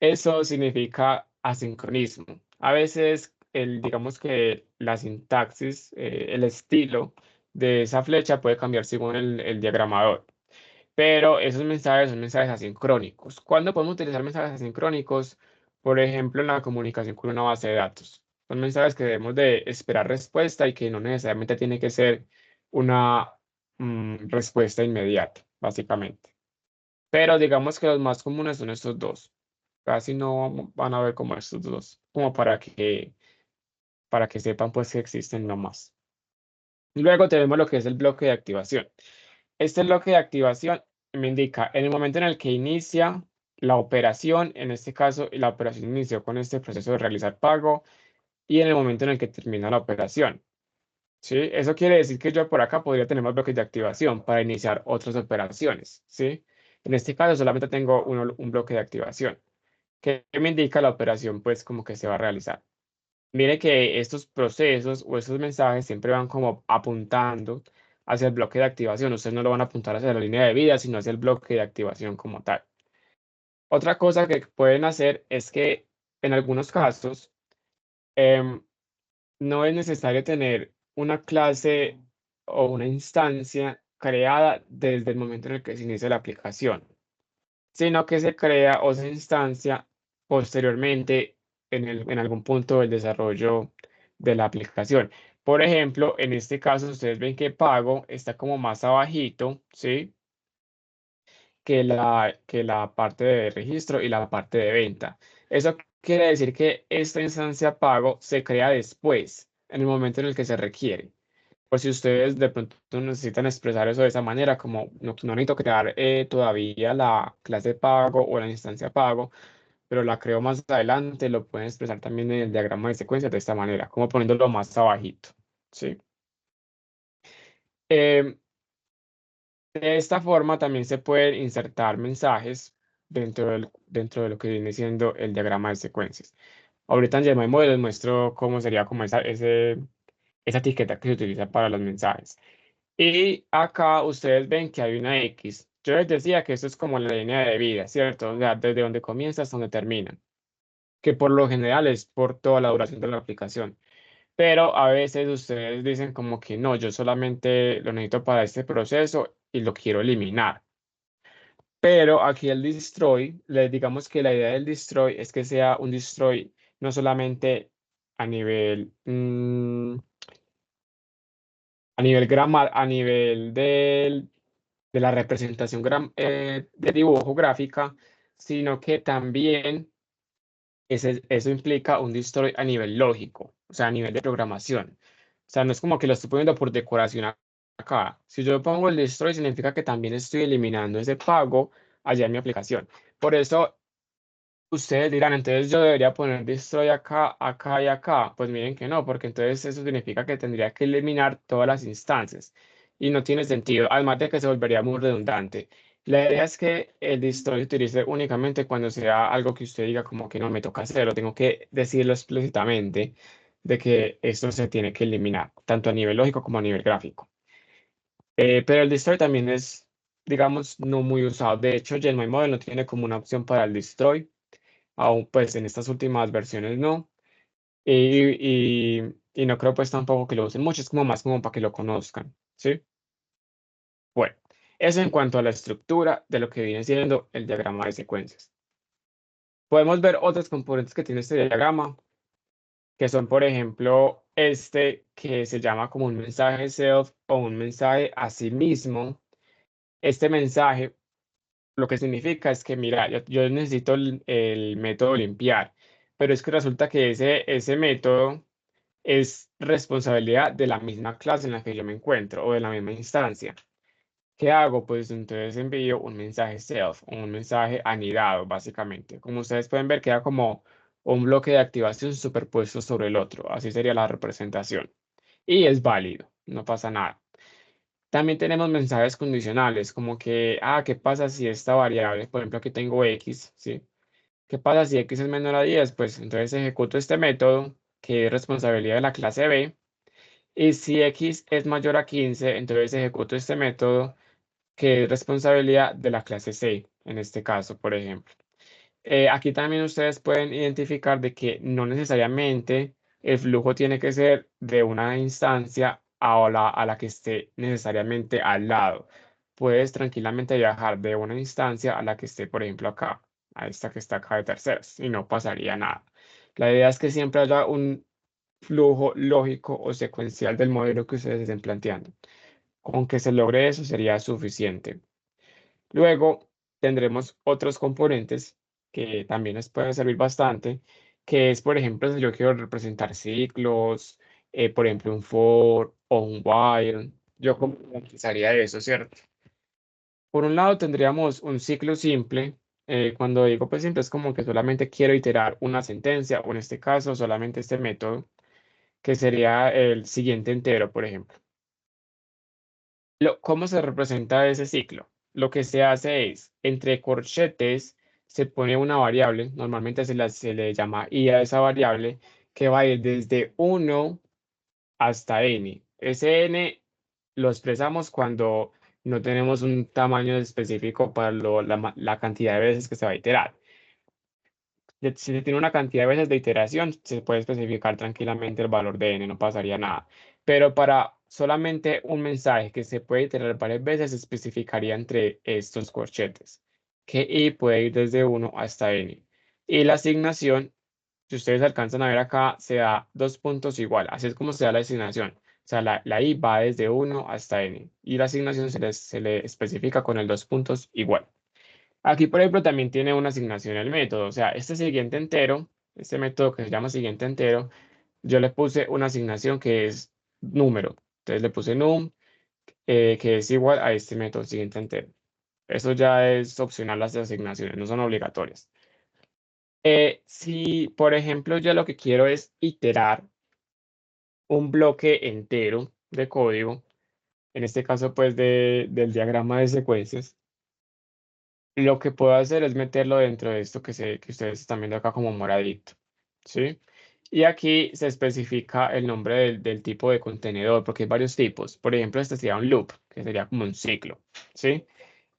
Eso significa asincronismo. A veces, digamos que la sintaxis, el estilo de esa flecha puede cambiar según el diagramador. Pero esos mensajes son mensajes asincrónicos. ¿Cuándo podemos utilizar mensajes asincrónicos? Por ejemplo, en la comunicación con una base de datos. Son mensajes que debemos de esperar respuesta y que no necesariamente tiene que ser una respuesta inmediata, básicamente. Pero digamos que los más comunes son estos dos. Casi no van a ver como estos dos, como para que sepan pues que existen nomás. Luego tenemos lo que es el bloque de activación. Este bloque de activación me indica en el momento en el que inicia la operación, en este caso la operación inició con este proceso de realizar pago y en el momento en el que termina la operación. ¿Sí? Eso quiere decir que yo por acá podría tener más bloques de activación para iniciar otras operaciones. ¿Sí? En este caso solamente tengo un bloque de activación que me indica la operación pues como que se va a realizar. Mire que estos procesos o estos mensajes siempre van como apuntando hacia el bloque de activación. Ustedes no lo van a apuntar hacia la línea de vida, sino hacia el bloque de activación como tal. Otra cosa que pueden hacer es que en algunos casos em, no es necesario tener una clase o una instancia creada desde el momento en el que se inicia la aplicación, sino que se crea o se instancia posteriormente en algún punto del desarrollo de la aplicación. Por ejemplo, en este caso, ustedes ven que pago está como más abajito, ¿sí? Que la parte de registro y la parte de venta. Eso quiere decir que esta instancia pago se crea después, en el momento en el que se requiere. Por si ustedes de pronto necesitan expresar eso de esa manera, como no necesito crear todavía la clase pago o la instancia pago, pero la creo más adelante, lo pueden expresar también en el diagrama de secuencia de esta manera, como poniéndolo más abajito. ¿Sí? Em, de esta forma también se pueden insertar mensajes dentro de lo que viene siendo el diagrama de secuencias. Ahorita en GMI les muestro cómo sería como esa etiqueta que se utiliza para los mensajes. Y acá ustedes ven que hay una X. Yo les decía que esto es como la línea de vida, ¿cierto? O sea, desde donde comienza hasta donde termina, que por lo general es por toda la duración de la aplicación. Pero a veces ustedes dicen como que no, yo solamente lo necesito para este proceso y lo quiero eliminar. Pero aquí el destroy, les digamos que la idea del destroy es que sea un destroy no solamente a nivel, a nivel de la representación de dibujo gráfica, sino que también eso implica un destroy a nivel lógico, o sea, a nivel de programación. O sea, no es como que lo estoy poniendo por decoración acá. Si yo pongo el destroy, significa que también estoy eliminando ese pago allá en mi aplicación. Por eso ustedes dirán, entonces yo debería poner destroy acá, acá y acá. Pues miren que no, porque entonces eso significa que tendría que eliminar todas las instancias. Y no tiene sentido, además de que se volvería muy redundante. La idea es que el destroy se utilice únicamente cuando sea algo que usted diga como que no me toca hacerlo, tengo que decirlo explícitamente de que esto se tiene que eliminar, tanto a nivel lógico como a nivel gráfico. Pero el destroy también es, digamos, no muy usado. De hecho, GenMy Model no tiene como una opción para el destroy. Aún pues en estas últimas versiones no. Y no creo pues tampoco que lo usen mucho, es como más como para que lo conozcan, ¿sí? Bueno, eso en cuanto a la estructura de lo que viene siendo el diagrama de secuencias. Podemos ver otros componentes que tiene este diagrama, que son, por ejemplo, este que se llama como un mensaje self o un mensaje a sí mismo. Este mensaje lo que significa es que, mira, yo necesito el método limpiar, pero es que resulta que ese método es responsabilidad de la misma clase en la que yo me encuentro o de la misma instancia. ¿Qué hago? Pues entonces envío un mensaje self, un mensaje anidado, básicamente. Como ustedes pueden ver, queda como un bloque de activación superpuesto sobre el otro. Así sería la representación. Y es válido, no pasa nada. También tenemos mensajes condicionales, como que, ¿qué pasa si esta variable, por ejemplo, aquí tengo x, ¿sí? ¿Qué pasa si x es menor a 10? Pues entonces ejecuto este método, que es responsabilidad de la clase B, y si x es mayor a 15, entonces ejecuto este método, que es responsabilidad de la clase C, en este caso, por ejemplo. Aquí también ustedes pueden identificar de que no necesariamente el flujo tiene que ser de una instancia a la que esté necesariamente al lado. Puedes tranquilamente viajar de una instancia a la que esté, por ejemplo, acá, a esta que está acá de terceras, y no pasaría nada. La idea es que siempre haya un flujo lógico o secuencial del modelo que ustedes estén planteando. Con que se logre eso sería suficiente. Luego tendremos otros componentes que también les pueden servir bastante, que es, por ejemplo, si yo quiero representar ciclos, por ejemplo, un for o un while, yo cómo utilizaría eso, ¿cierto? Por un lado tendríamos un ciclo simple. Cuando digo pues simple es como que solamente quiero iterar una sentencia, o en este caso solamente este método, que sería el siguiente entero, por ejemplo. ¿Cómo se representa ese ciclo? Lo que se hace es, entre corchetes se pone una variable, normalmente se le llama i a esa variable, que va a ir desde 1 hasta n. Ese n lo expresamos cuando no tenemos un tamaño específico para la cantidad de veces que se va a iterar. Si se tiene una cantidad de veces de iteración, se puede especificar tranquilamente el valor de n, no pasaría nada. Pero para solamente un mensaje que se puede iterar varias veces, se especificaría entre estos corchetes, que i puede ir desde 1 hasta n. Y la asignación, si ustedes alcanzan a ver acá, se da dos puntos igual. Así es como se da la asignación. O sea, la i va desde 1 hasta n. Y la asignación se le especifica con el dos puntos igual. Aquí, por ejemplo, también tiene una asignación el método. O sea, este siguiente entero, este método que se llama siguiente entero, yo le puse una asignación que es número. Entonces le puse num, que es igual a este método siguiente entero. Eso ya es opcional, las asignaciones, no son obligatorias. Si, por ejemplo, yo lo que quiero es iterar un bloque entero de código, en este caso, pues, del diagrama de secuencias, lo que puedo hacer es meterlo dentro de esto que ustedes están viendo acá como moradito, ¿sí? Y aquí se especifica el nombre del tipo de contenedor, porque hay varios tipos. Por ejemplo, este sería un loop, que sería como un ciclo, ¿sí?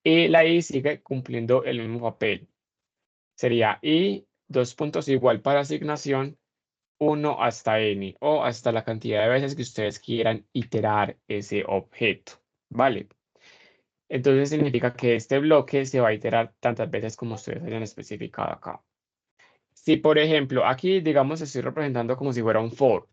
Y la i sigue cumpliendo el mismo papel. Sería i, dos puntos igual para asignación, 1 hasta n, o hasta la cantidad de veces que ustedes quieran iterar ese objeto, ¿vale? Entonces significa que este bloque se va a iterar tantas veces como ustedes hayan especificado acá. Si, por ejemplo, aquí, digamos, estoy representando como si fuera un for,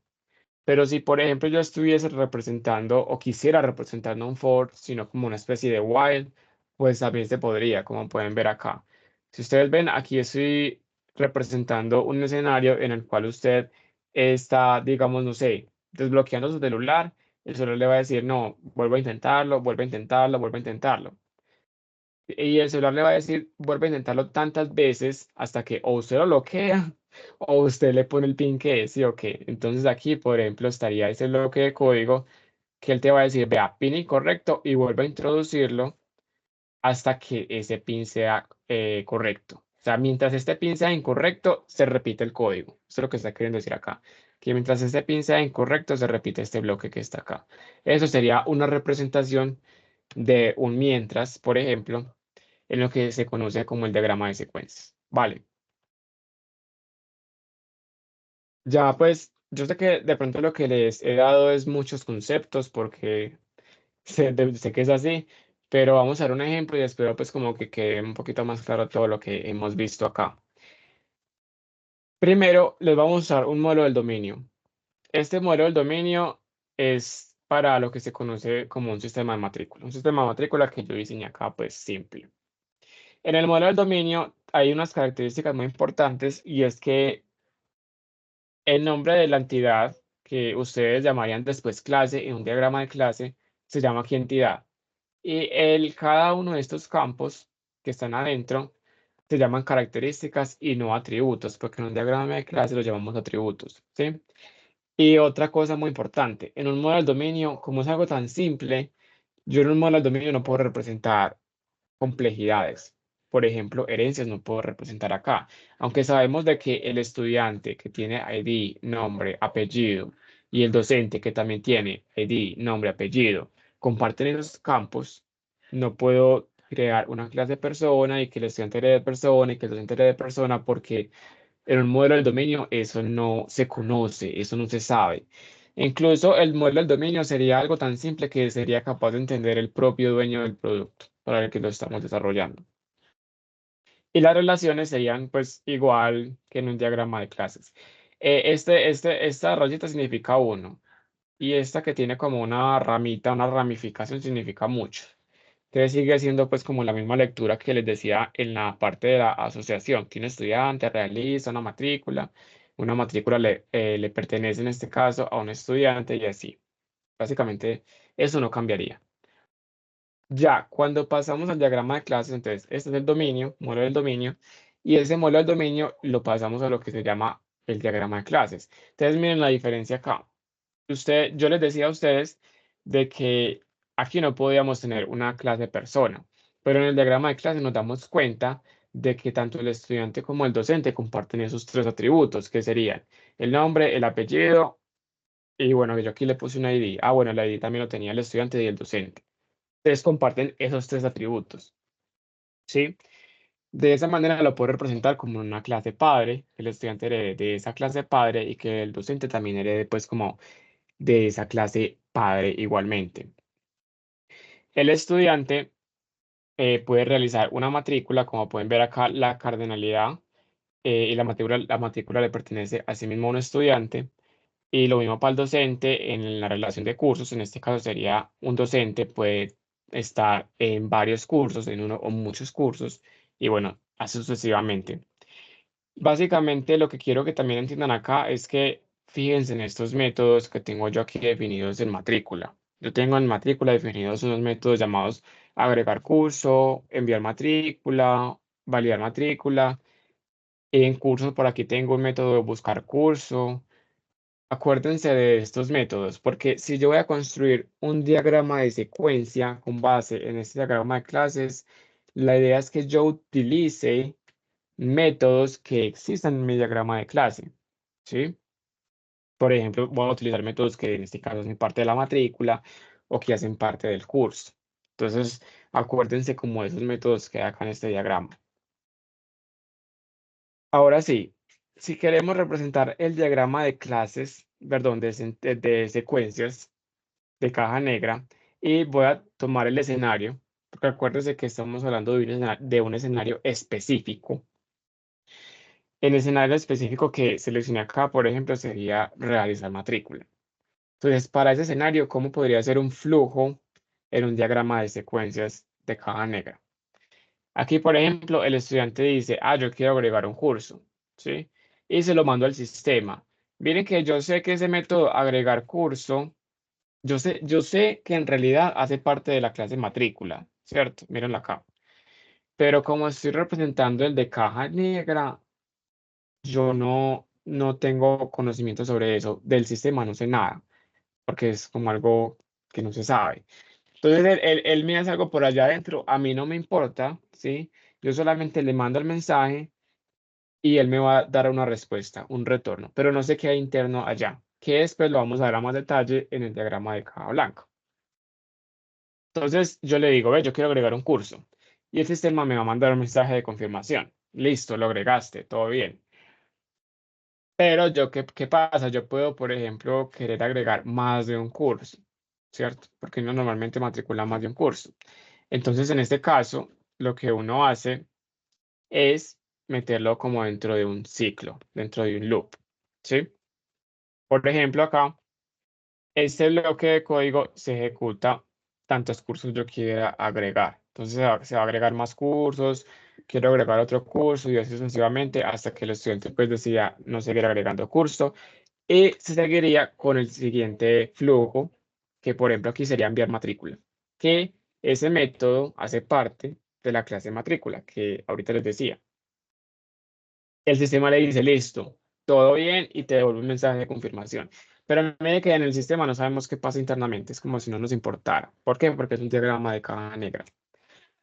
pero si, por ejemplo, yo estuviese representando o quisiera representar no un for, sino como una especie de while, pues también se podría, como pueden ver acá. Si ustedes ven, aquí estoy representando un escenario en el cual usted está, digamos, no sé, desbloqueando su celular, el celular le va a decir, no, vuelvo a intentarlo, vuelvo a intentarlo, vuelvo a intentarlo. Y el celular le va a decir, vuelve a intentarlo tantas veces hasta que o usted lo bloquea o usted le pone el pin que es, sí o qué. Entonces aquí, por ejemplo, estaría ese bloque de código que él te va a decir, vea, pin incorrecto y vuelve a introducirlo hasta que ese pin sea correcto. O sea, mientras este pin sea incorrecto, se repite el código. Eso es lo que está queriendo decir acá. Que mientras este pin sea incorrecto, se repite este bloque que está acá. Eso sería una representación de un mientras, por ejemplo, en lo que se conoce como el diagrama de secuencias. Vale, ya pues yo sé que de pronto lo que les he dado es muchos conceptos porque sé que es así, pero vamos a dar un ejemplo y espero pues como que quede un poquito más claro todo lo que hemos visto acá. Primero les vamos a usar un modelo del dominio. Este modelo del dominio es para lo que se conoce como un sistema de matrícula. Un sistema de matrícula que yo diseñé acá pues simple. En el modelo del dominio hay unas características muy importantes y es que el nombre de la entidad que ustedes llamarían después clase en un diagrama de clase se llama aquí entidad. Y cada uno de estos campos que están adentro se llaman características y no atributos, porque en un diagrama de clase los llamamos atributos, ¿sí? Y otra cosa muy importante, en un modelo de dominio, como es algo tan simple, Yo en un modelo de dominio no puedo representar complejidades. Por ejemplo, herencias no puedo representar acá. Aunque sabemos de que el estudiante que tiene ID, nombre, apellido, y el docente que también tiene ID, nombre, apellido, comparten esos campos, no puedo crear una clase de persona y que el estudiante herede de persona y que el docente herede de persona porque en un modelo del dominio eso no se conoce, eso no se sabe. Incluso el modelo del dominio sería algo tan simple que sería capaz de entender el propio dueño del producto para el que lo estamos desarrollando. Y las relaciones serían pues igual que en un diagrama de clases. Esta rayita significa uno y esta que tiene como una ramita, una ramificación significa mucho. Entonces sigue siendo pues como la misma lectura que les decía en la parte de la asociación, que un estudiante realiza una matrícula le pertenece en este caso a un estudiante y así. Básicamente eso no cambiaría. Ya, cuando pasamos al diagrama de clases, entonces este es el dominio, modelo del dominio, y ese modelo del dominio lo pasamos a lo que se llama el diagrama de clases. Entonces miren la diferencia acá. Yo les decía a ustedes de que aquí no podíamos tener una clase persona, pero en el diagrama de clase nos damos cuenta de que tanto el estudiante como el docente comparten esos tres atributos, que serían el nombre, el apellido, y bueno, yo aquí le puse un ID. Ah, bueno, el ID también lo tenía el estudiante y el docente. Ustedes comparten esos tres atributos, ¿sí? De esa manera lo puedo representar como una clase padre, que el estudiante herede de esa clase padre y que el docente también herede pues como de esa clase padre igualmente. El estudiante puede realizar una matrícula, como pueden ver acá, la cardenalidad y la matrícula le pertenece a sí mismo a un estudiante. Y lo mismo para el docente en la relación de cursos, en este caso sería un docente puede estar en varios cursos, en uno o muchos cursos, y bueno, así sucesivamente. Básicamente lo que quiero que también entiendan acá es que fíjense en estos métodos que tengo yo aquí definidos en matrícula. Yo tengo en matrícula definidos unos métodos llamados agregar curso, enviar matrícula, validar matrícula. En cursos por aquí tengo un método de buscar curso. Acuérdense de estos métodos, porque si yo voy a construir un diagrama de secuencia con base en este diagrama de clases, la idea es que yo utilice métodos que existan en mi diagrama de clase, ¿sí? Por ejemplo, voy a utilizar métodos que en este caso hacen parte de la matrícula o que hacen parte del curso. Entonces, acuérdense como de esos métodos que hay acá en este diagrama. Ahora sí, si queremos representar el diagrama de clases, perdón, de secuencias, de caja negra y voy a tomar el escenario, porque acuérdense que estamos hablando de un escenario específico. El escenario específico que seleccioné acá, por ejemplo, sería realizar matrícula. Entonces, para ese escenario, ¿cómo podría ser un flujo en un diagrama de secuencias de caja negra? Aquí, por ejemplo, el estudiante dice, ah, yo quiero agregar un curso, ¿sí? Y se lo mando al sistema. Miren que yo sé que ese método agregar curso yo sé que en realidad hace parte de la clase matrícula, ¿cierto? Mírenlo acá. Pero como estoy representando el de caja negra, yo no tengo conocimiento sobre eso. Del sistema no sé nada, porque es como algo que no se sabe. Entonces, él me hace algo por allá adentro, a mí no me importa, ¿sí? Yo solamente le mando el mensaje y él me va a dar una respuesta, un retorno, pero no sé qué hay interno allá, que después lo vamos a ver a más detalle en el diagrama de caja blanca. Entonces yo le digo, ve, yo quiero agregar un curso. Y el sistema me va a mandar un mensaje de confirmación. Listo, lo agregaste, todo bien. Pero ¿qué pasa? Yo puedo, por ejemplo, querer agregar más de un curso, ¿cierto? Porque uno normalmente matricula más de un curso. Entonces, en este caso, lo que uno hace es meterlo como dentro de un ciclo, dentro de un loop, ¿sí? Por ejemplo, acá. Este bloque de código se ejecuta tantos cursos yo quiera agregar. Entonces se va a agregar más cursos, quiero agregar otro curso y así sucesivamente hasta que el estudiante pues decida no seguir agregando curso y se seguiría con el siguiente flujo, que por ejemplo aquí sería enviar matrícula, que ese método hace parte de la clase matrícula que ahorita les decía. El sistema le dice, listo, todo bien y te devuelve un mensaje de confirmación. Pero mire que en el sistema no sabemos qué pasa internamente, es como si no nos importara. ¿Por qué? Porque es un diagrama de caja negra.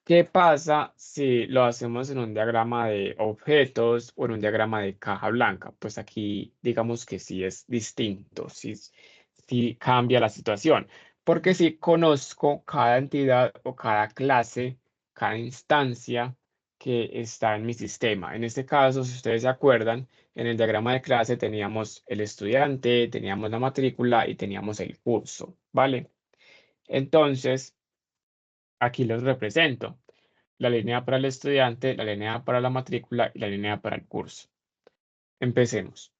¿Qué pasa si lo hacemos en un diagrama de objetos o en un diagrama de caja blanca? Pues aquí digamos que sí es distinto, sí cambia la situación, porque si conozco cada entidad o cada clase, cada instancia que está en mi sistema. En este caso, si ustedes se acuerdan, en el diagrama de clase teníamos el estudiante, teníamos la matrícula y teníamos el curso, ¿vale? Entonces, aquí los represento la línea para el estudiante, la línea para la matrícula y la línea para el curso. Empecemos.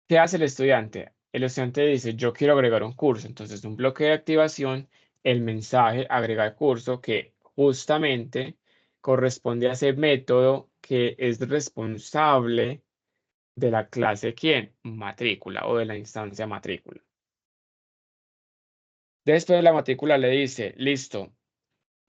¿Qué hace el estudiante? El estudiante dice, yo quiero agregar un curso. Entonces, un bloque de activación, el mensaje agregar curso que justamente corresponde a ese método que es responsable de la clase ¿quién? Matrícula o de la instancia matrícula. Después de la matrícula le dice, listo,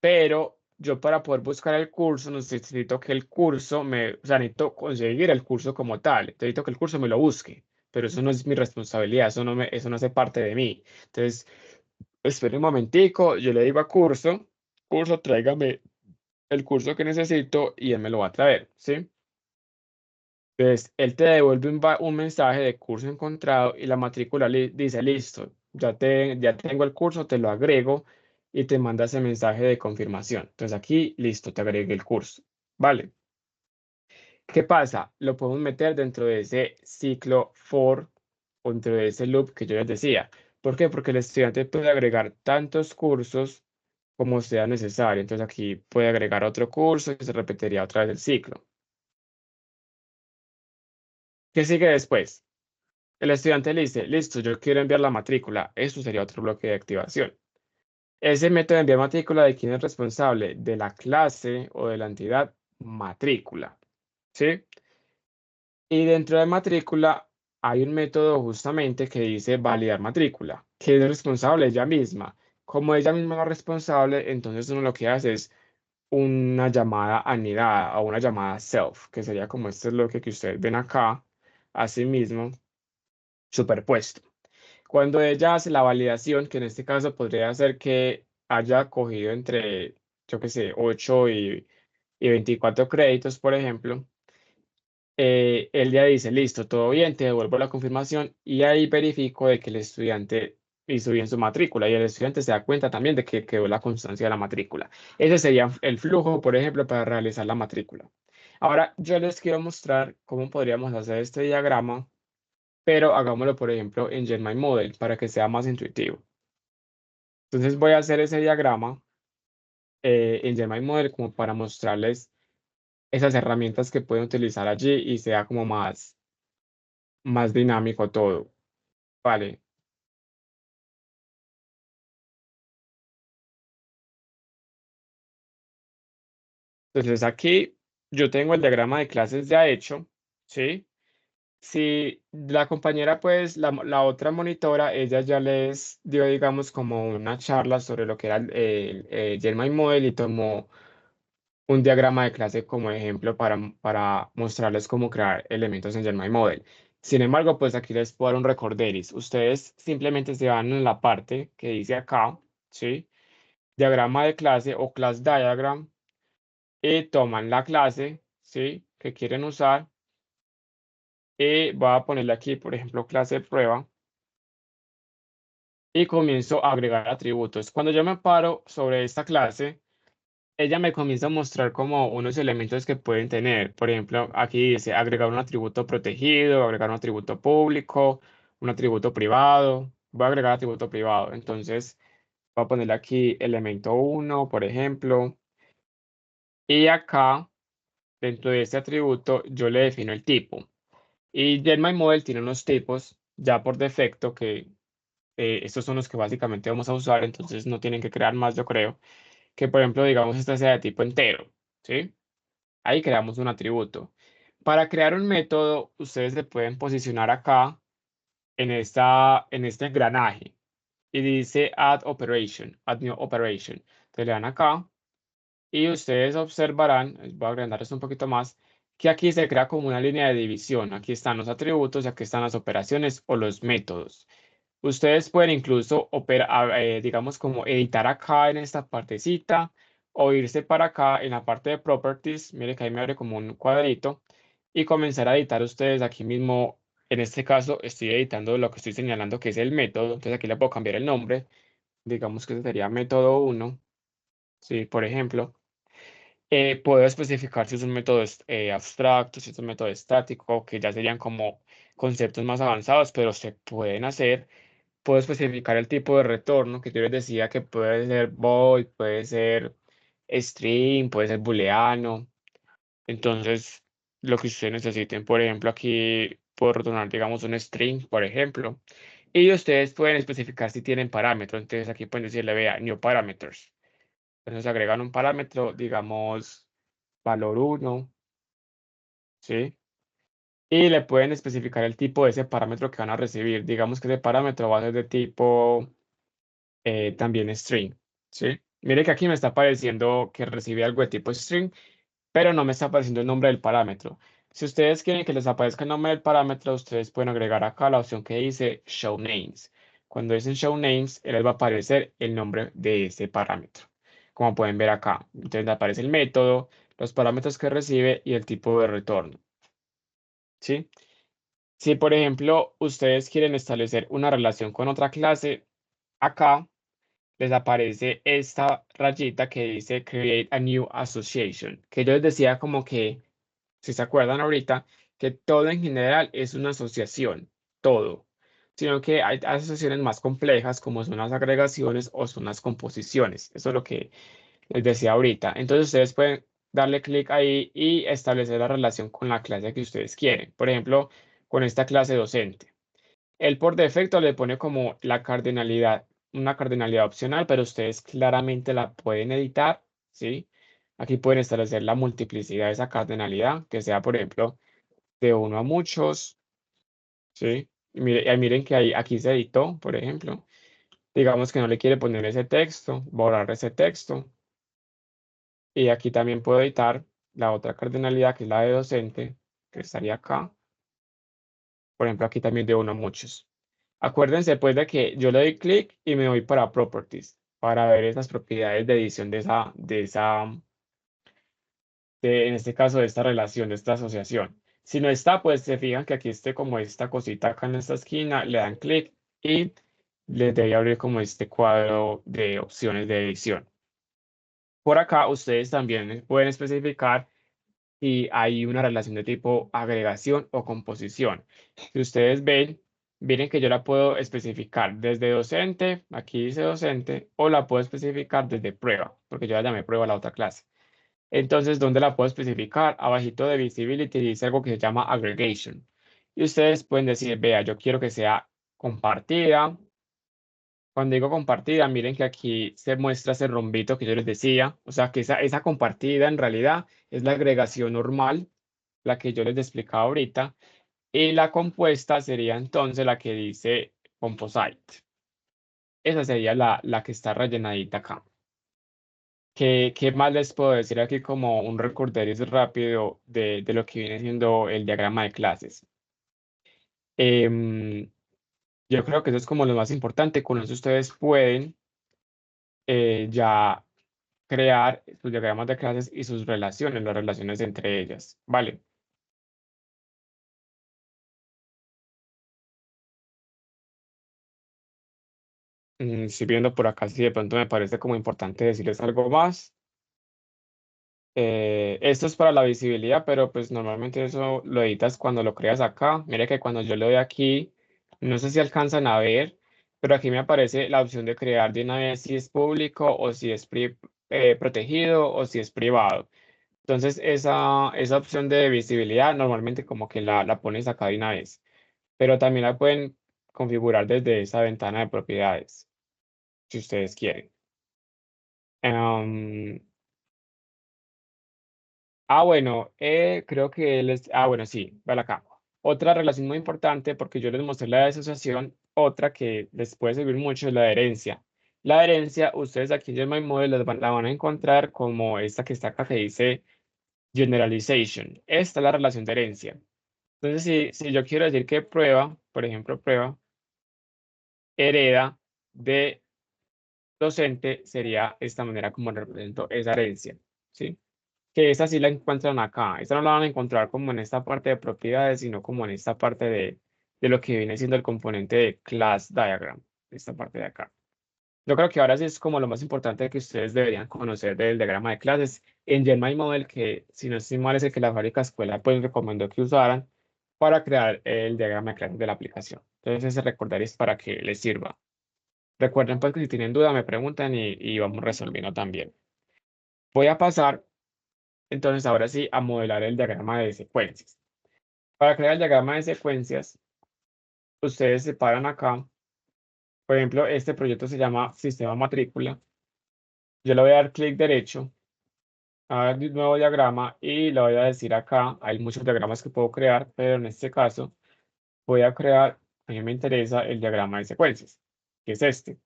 pero yo para poder buscar el curso necesito que el curso o sea, necesito conseguir el curso como tal, necesito que el curso me lo busque, pero eso no es mi responsabilidad, eso no hace parte de mí. Entonces, espere un momentico, yo le digo a curso, tráigame el curso que necesito y él me lo va a traer, ¿sí? Entonces, él te devuelve un mensaje de curso encontrado y la matrícula dice, listo, ya tengo el curso, te lo agrego y te manda ese mensaje de confirmación. Entonces aquí, listo, te agregué el curso. Vale. ¿Qué pasa? Lo podemos meter dentro de ese ciclo for o dentro de ese loop que yo les decía. ¿Por qué? Porque el estudiante puede agregar tantos cursos como sea necesario. Entonces aquí puede agregar otro curso y se repetiría otra vez el ciclo. ¿Qué sigue después? El estudiante le dice, listo, yo quiero enviar la matrícula. Eso sería otro bloque de activación. Ese método de enviar matrícula, ¿de quién es responsable? De la clase o de la entidad matrícula. ¿Sí? Y dentro de matrícula hay un método justamente que dice validar matrícula, que es responsable ella misma. Como ella misma es la responsable, entonces uno lo que hace es una llamada anidada o una llamada self, que sería como este bloque que ustedes ven acá, así mismo, superpuesto. Cuando ella hace la validación, que en este caso podría ser que haya cogido entre, yo qué sé, 8 y 24 créditos, por ejemplo, él ya dice, listo, todo bien, te devuelvo la confirmación y ahí verifico de que el estudiante hizo bien su matrícula y el estudiante se da cuenta también de que quedó la constancia de la matrícula. Ese sería el flujo, por ejemplo, para realizar la matrícula. Ahora, yo les quiero mostrar cómo podríamos hacer este diagrama, pero hagámoslo, por ejemplo, en GenMyModel para que sea más intuitivo. Entonces voy a hacer ese diagrama en GenMyModel como para mostrarles esas herramientas que pueden utilizar allí y sea como más dinámico todo. Vale. Entonces aquí yo tengo el diagrama de clases ya hecho, ¿sí? Si la compañera, pues la otra monitora, ella ya les dio, digamos, como una charla sobre lo que era el GenMyModel y tomó un diagrama de clase como ejemplo para mostrarles cómo crear elementos en GenMyModel. Sin embargo, pues aquí les puedo dar un recorderis. Ustedes simplemente se van en la parte que dice acá, ¿sí? Diagrama de clase o class diagram y toman la clase, ¿sí? Que quieren usar y voy a ponerle aquí, por ejemplo, clase prueba y comienzo a agregar atributos. Cuando yo me paro sobre esta clase, ella me comienza a mostrar como unos elementos que pueden tener. Por ejemplo, aquí dice agregar un atributo protegido, agregar un atributo público, un atributo privado. Voy a agregar atributo privado. Entonces, voy a ponerle aquí elemento 1, por ejemplo. Y acá, dentro de este atributo, yo le defino el tipo. Y GenMyModel tiene unos tipos ya por defecto que estos son los que básicamente vamos a usar, entonces no tienen que crear más, yo creo. Que por ejemplo, digamos, esta sea de tipo entero, ¿sí? Ahí creamos un atributo. Para crear un método, ustedes se pueden posicionar acá en este engranaje y dice Add Operation, Add New Operation. Entonces le dan acá y ustedes observarán, voy a agrandar esto un poquito más, que aquí se crea como una línea de división. Aquí están los atributos y aquí están las operaciones o los métodos. Ustedes pueden incluso digamos, como editar acá en esta partecita o irse para acá en la parte de Properties. Mire que ahí me abre como un cuadrito y comenzar a editar ustedes aquí mismo. En este caso, estoy editando lo que estoy señalando que es el método. Entonces aquí le puedo cambiar el nombre. Digamos que ese sería método 1. Sí, por ejemplo. Puedo especificar si es un método abstracto, si es un método estático, que ya serían como conceptos más avanzados, pero se pueden hacer. Puedo especificar el tipo de retorno que yo les decía que puede ser void, puede ser string, puede ser booleano. Entonces, lo que ustedes necesiten, por ejemplo, aquí puedo retornar, digamos, un string, por ejemplo. Y ustedes pueden especificar si tienen parámetros. Entonces, aquí pueden decirle, vea, new parameters. Entonces, agregan un parámetro, digamos, valor 1, ¿sí? Y le pueden especificar el tipo de ese parámetro que van a recibir. Digamos que ese parámetro va a ser de tipo también string, ¿sí? Mire que aquí me está apareciendo que recibe algo de tipo string, pero no me está apareciendo el nombre del parámetro. Si ustedes quieren que les aparezca el nombre del parámetro, ustedes pueden agregar acá la opción que dice Show Names. Cuando dicen Show Names, les va a aparecer el nombre de ese parámetro. Como pueden ver acá. Entonces aparece el método, los parámetros que recibe y el tipo de retorno, ¿sí? Si, por ejemplo, ustedes quieren establecer una relación con otra clase, acá les aparece esta rayita que dice Create a New Association, que yo les decía como que, si se acuerdan ahorita, que todo en general es una asociación, todo, sino que hay asociaciones más complejas como son las agregaciones o son las composiciones. Eso es lo que les decía ahorita. Entonces ustedes pueden darle clic ahí y establecer la relación con la clase que ustedes quieren. Por ejemplo, con esta clase docente. Él por defecto le pone como la cardinalidad, una cardinalidad opcional, pero ustedes claramente la pueden editar, ¿sí? Aquí pueden establecer la multiplicidad de esa cardinalidad, que sea, por ejemplo, de uno a muchos, ¿sí? Y miren que ahí, aquí se editó, por ejemplo. Digamos que no le quiere poner ese texto, borrar ese texto. Y aquí también puedo editar la otra cardinalidad, que es la de docente, que estaría acá. Por ejemplo, aquí también de uno a muchos. Acuérdense pues de que yo le doy clic y me voy para Properties para ver esas propiedades de edición en este caso, de esta relación, de esta asociación. Si no está, pues se fijan que aquí esté como esta cosita acá en esta esquina, le dan clic y les debe abrir como este cuadro de opciones de edición. Por acá ustedes también pueden especificar y hay una relación de tipo agregación o composición. Si ustedes ven, miren que yo la puedo especificar desde docente, aquí dice docente, o la puedo especificar desde prueba, porque yo la llamé prueba a la otra clase. Entonces, ¿dónde la puedo especificar? Abajito de visibility dice algo que se llama aggregation. Y ustedes pueden decir, vea, yo quiero que sea compartida. Cuando digo compartida, miren que aquí se muestra ese rombito que yo les decía. O sea, que esa compartida en realidad es la agregación normal, la que yo les explicaba ahorita. Y la compuesta sería entonces la que dice composite. Esa sería la que está rellenadita acá. ¿Qué más les puedo decir aquí como un recorderis rápido de lo que viene siendo el diagrama de clases? Em, yo creo que eso es como lo más importante. Con eso ustedes pueden ya crear sus diagramas de clases y sus relaciones, las relaciones entre ellas. ¿Vale? Estoy viendo por acá si de pronto me parece como importante decirles algo más. Esto es para la visibilidad, pero pues normalmente eso lo editas cuando lo creas acá. Mire que cuando yo le doy aquí, no sé si alcanzan a ver, pero aquí me aparece la opción de crear de una vez si es público o si es protegido o si es privado. Entonces esa opción de visibilidad normalmente como que la pones acá de una vez, pero también la pueden configurar desde esa ventana de propiedades, si ustedes quieren. Em, bueno, creo que bueno, sí, vale acá. Otra relación muy importante, porque yo les mostré la de asociación, otra que les puede servir mucho es la de herencia. La herencia, ustedes aquí en My Model la van a encontrar como esta que está acá que dice Generalization. Esta es la relación de herencia. Entonces, si yo quiero decir que prueba, por ejemplo, prueba, hereda de docente sería esta manera como represento esa herencia, ¿sí? Que esa sí la encuentran acá. Esta no la van a encontrar como en esta parte de propiedades, sino como en esta parte de lo que viene siendo el componente de class diagram, esta parte de acá. Yo creo que ahora sí es como lo más importante que ustedes deberían conocer del diagrama de clases. En GenMyModel, que si no estoy mal es el que la fábrica escuela pues recomendó que usaran para crear el diagrama de clases de la aplicación. Entonces ese recordaris es para que les sirva. Recuerden pues que si tienen duda me preguntan y vamos resolviendo también. Voy a pasar entonces ahora sí a modelar el diagrama de secuencias. Para crear el diagrama de secuencias, ustedes separan acá, por ejemplo, este proyecto se llama Sistema Matrícula. Yo le voy a dar clic derecho a ver un nuevo diagrama y le voy a decir acá, hay muchos diagramas que puedo crear, pero en este caso voy a crear, a mí me interesa el diagrama de secuencias, que es este.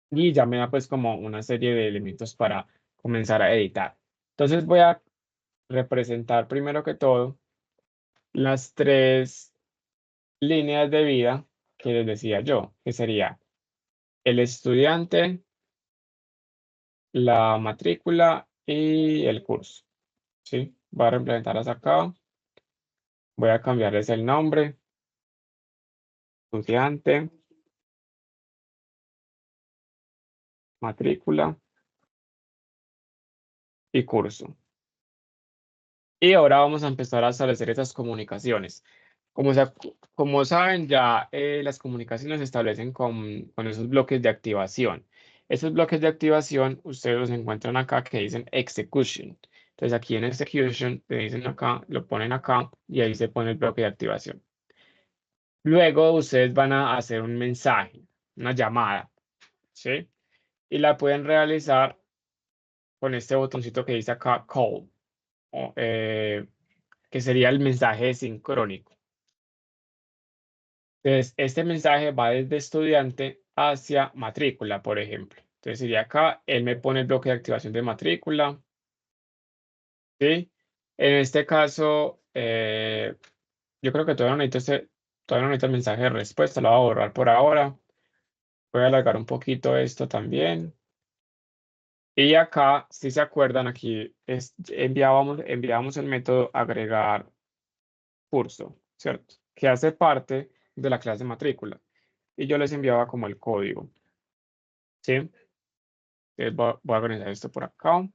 Y ya me da pues como una serie de elementos para comenzar a editar. Entonces voy a representar primero que todo las tres líneas de vida que les decía yo, que sería el estudiante, la matrícula y el curso, ¿sí? Voy a representarlas acá. Voy a cambiarles el nombre, estudiante, matrícula y curso. Y ahora vamos a empezar a establecer esas comunicaciones. Como saben, ya las comunicaciones se establecen con esos bloques de activación. Esos bloques de activación ustedes los encuentran acá que dicen execution. Entonces aquí en execution le dicen acá, lo ponen acá y ahí se pone el bloque de activación. Luego ustedes van a hacer un mensaje, una llamada, ¿sí? Y la pueden realizar con este botoncito que dice acá call, o, que sería el mensaje sincrónico. Entonces, este mensaje va desde estudiante hacia matrícula, por ejemplo. Entonces, sería acá, él me pone el bloque de activación de matrícula, ¿sí? En este caso, yo creo que todavía no necesito el mensaje de respuesta, lo voy a borrar por ahora. Voy a alargar un poquito esto también. Y acá, si se acuerdan, aquí enviábamos el método agregar curso, ¿cierto? Que hace parte de la clase matrícula. Y yo les enviaba como el código, ¿sí? Entonces voy a organizar esto por acá.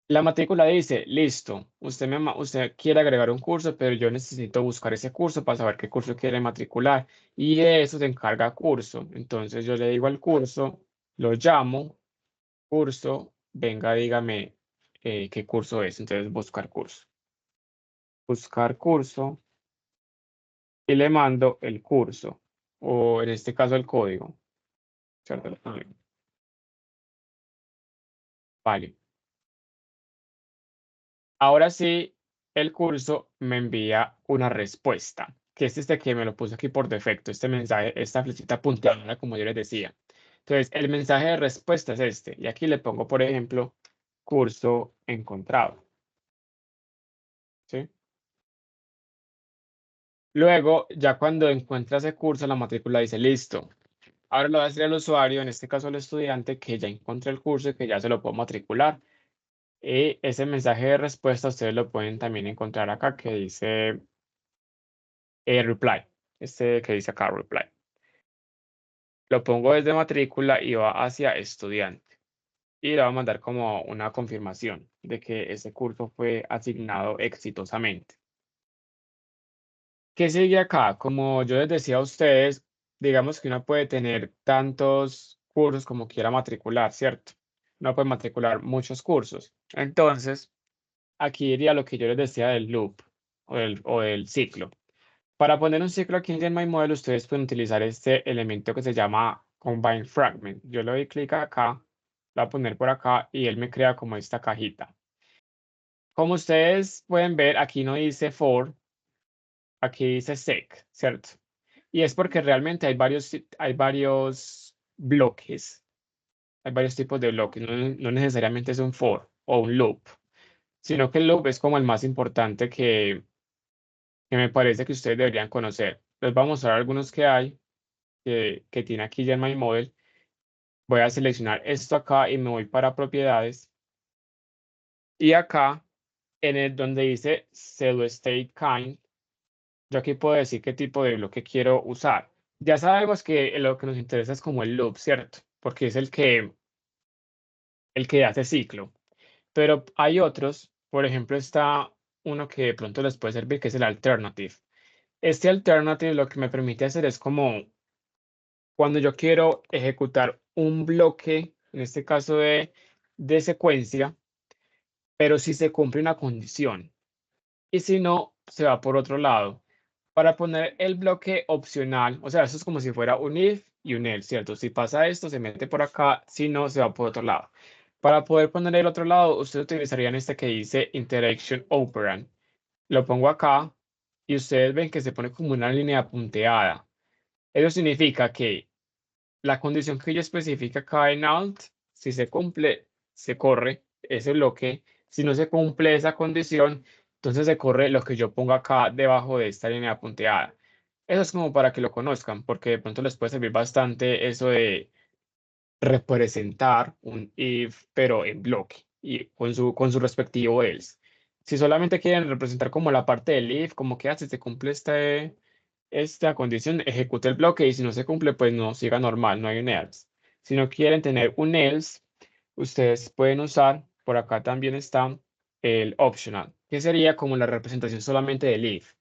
La matrícula dice, listo, usted quiere agregar un curso, pero yo necesito buscar ese curso para saber qué curso quiere matricular. Y de eso se encarga curso. Entonces yo le digo al curso, lo llamo, curso, venga, dígame qué curso es. Entonces buscar curso. Buscar curso y le mando el curso, o en este caso el código, ¿cierto? Vale. Ahora sí, el curso me envía una respuesta, que es este que me lo puso aquí por defecto, este mensaje, esta flechita punteada, como yo les decía. Entonces, el mensaje de respuesta es este, y aquí le pongo, por ejemplo, curso encontrado, ¿sí? Luego, ya cuando encuentra ese curso, la matrícula dice, listo. Ahora lo va a decir el usuario, en este caso el estudiante, que ya encontré el curso y que ya se lo puedo matricular. Y ese mensaje de respuesta ustedes lo pueden también encontrar acá, que dice reply, este que dice acá reply. Lo pongo desde matrícula y va hacia estudiante. Y le va a mandar como una confirmación de que ese curso fue asignado exitosamente. ¿Qué sigue acá? Como yo les decía a ustedes, digamos que uno puede tener tantos cursos como quiera matricular, ¿cierto? Uno puede matricular muchos cursos. Entonces, aquí iría lo que yo les decía del loop o del ciclo. Para poner un ciclo aquí en GenMyModel, ustedes pueden utilizar este elemento que se llama Combine Fragment. Yo le doy clic acá, lo voy a poner por acá y él me crea como esta cajita. Como ustedes pueden ver, aquí no dice for, aquí dice sec, ¿cierto? Y es porque realmente hay varios bloques, hay varios tipos de bloques, no necesariamente es un for o un loop, sino que el loop es como el más importante que me parece que ustedes deberían conocer. Les voy a mostrar algunos que hay. que tiene aquí ya en My Model. Voy a seleccionar esto acá y me voy para propiedades. Y acá, en el donde dice Cell State Kind, yo aquí puedo decir qué tipo de bloque quiero usar. Ya sabemos que lo que nos interesa es como el loop, ¿cierto? Porque es el que hace ciclo. Pero hay otros, por ejemplo, está uno que de pronto les puede servir, que es el alternative. Este alternative lo que me permite hacer es como cuando yo quiero ejecutar un bloque, en este caso de secuencia, pero si se cumple una condición y si no, se va por otro lado. Para poner el bloque opcional, o sea, eso es como si fuera un if y un else, ¿cierto? Si pasa esto, se mete por acá, si no, se va por otro lado. Para poder poner el otro lado, ustedes utilizarían este que dice Interaction Operand. Lo pongo acá y ustedes ven que se pone como una línea punteada. Eso significa que la condición que yo especifica acá en alt, si se cumple, se corre ese bloque. Si no se cumple esa condición, entonces se corre lo que yo pongo acá debajo de esta línea punteada. Eso es como para que lo conozcan, porque de pronto les puede servir bastante eso de representar un if, pero en bloque y con su respectivo else. Si solamente quieren representar como la parte del if, como que hace, se cumple esta condición, ejecute el bloque y si no se cumple, pues no siga normal, no hay un else. Si no quieren tener un else, ustedes pueden usar, por acá también está el optional, que sería como la representación solamente del if,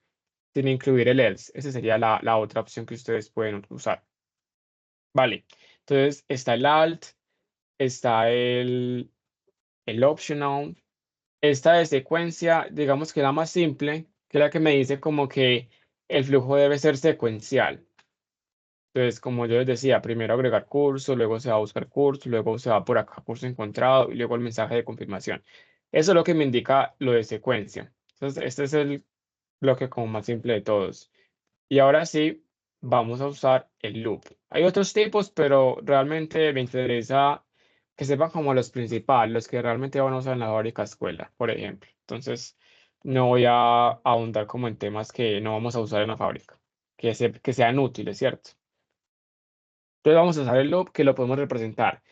sin incluir el else. Esa sería la otra opción que ustedes pueden usar. Vale, entonces está el alt, está el optional. Esta de secuencia, digamos que la más simple, que es la que me dice como que el flujo debe ser secuencial. Entonces, como yo les decía, primero agregar curso, luego se va a buscar curso, luego se va por acá curso encontrado y luego el mensaje de confirmación. Eso es lo que me indica lo de secuencia. Entonces, este es el bloque como más simple de todos. Y ahora sí, vamos a usar el loop. Hay otros tipos, pero realmente me interesa que sepan como los principales, los que realmente van a usar en la fábrica escuela, por ejemplo. Entonces, no voy a ahondar como en temas que no vamos a usar en la fábrica, que sean útiles, ¿cierto? Entonces vamos a usar el loop que lo podemos representar,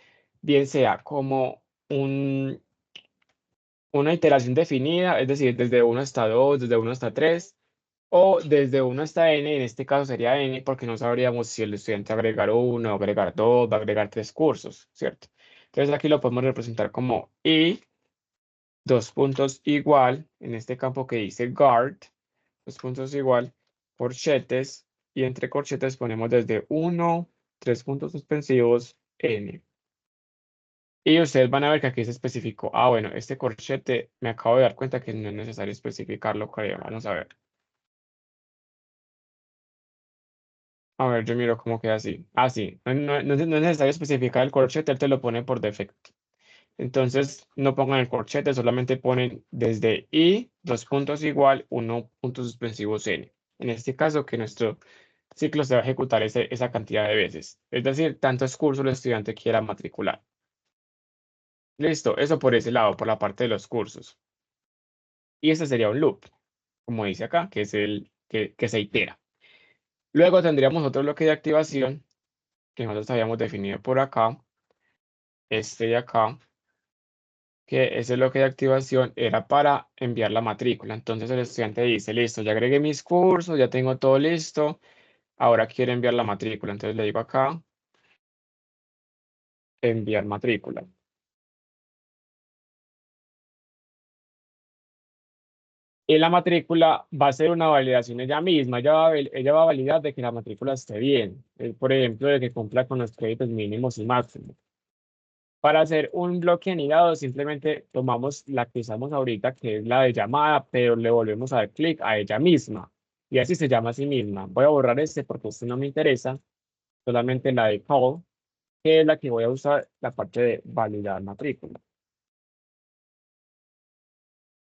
bien sea como una iteración definida, es decir, desde 1 hasta 2, desde 1 hasta 3, o desde 1 hasta n, en este caso sería n, porque no sabríamos si el estudiante va a agregar 1, va a agregar 2, va a agregar 3 cursos, ¿cierto? Entonces aquí lo podemos representar como i, dos puntos igual, en este campo que dice guard, dos puntos igual, corchetes, y entre corchetes ponemos desde 1, 3 puntos suspensivos, n. Y ustedes van a ver que aquí se especificó. Ah, bueno, este corchete me acabo de dar cuenta que no es necesario especificarlo, creo. Vamos a ver. A ver, yo miro cómo queda así. Ah, sí. No es necesario especificar el corchete, él te lo pone por defecto. Entonces, no pongan el corchete, solamente ponen desde i, dos puntos igual, uno puntos suspensivos n. En este caso, que nuestro ciclo se va a ejecutar esa cantidad de veces. Es decir, tantos cursos el estudiante quiera matricular. Listo, eso por ese lado, por la parte de los cursos. Y este sería un loop, como dice acá, que es el que se itera. Luego tendríamos otro bloque de activación que nosotros habíamos definido por acá, este de acá, que ese bloque de activación era para enviar la matrícula. Entonces el estudiante dice, listo, ya agregué mis cursos, ya tengo todo listo, ahora quiero enviar la matrícula. Entonces le digo acá, enviar matrícula. Y la matrícula va a ser una validación ella misma, ella va a validar de que la matrícula esté bien, por ejemplo, de que cumpla con los créditos mínimos y máximos. Para hacer un bloque anidado, simplemente tomamos la que usamos ahorita, que es la de llamada, pero le volvemos a dar clic a ella misma. Y así se llama a sí misma. Voy a borrar este porque este no me interesa, solamente la de call, que es la que voy a usar la parte de validar matrícula.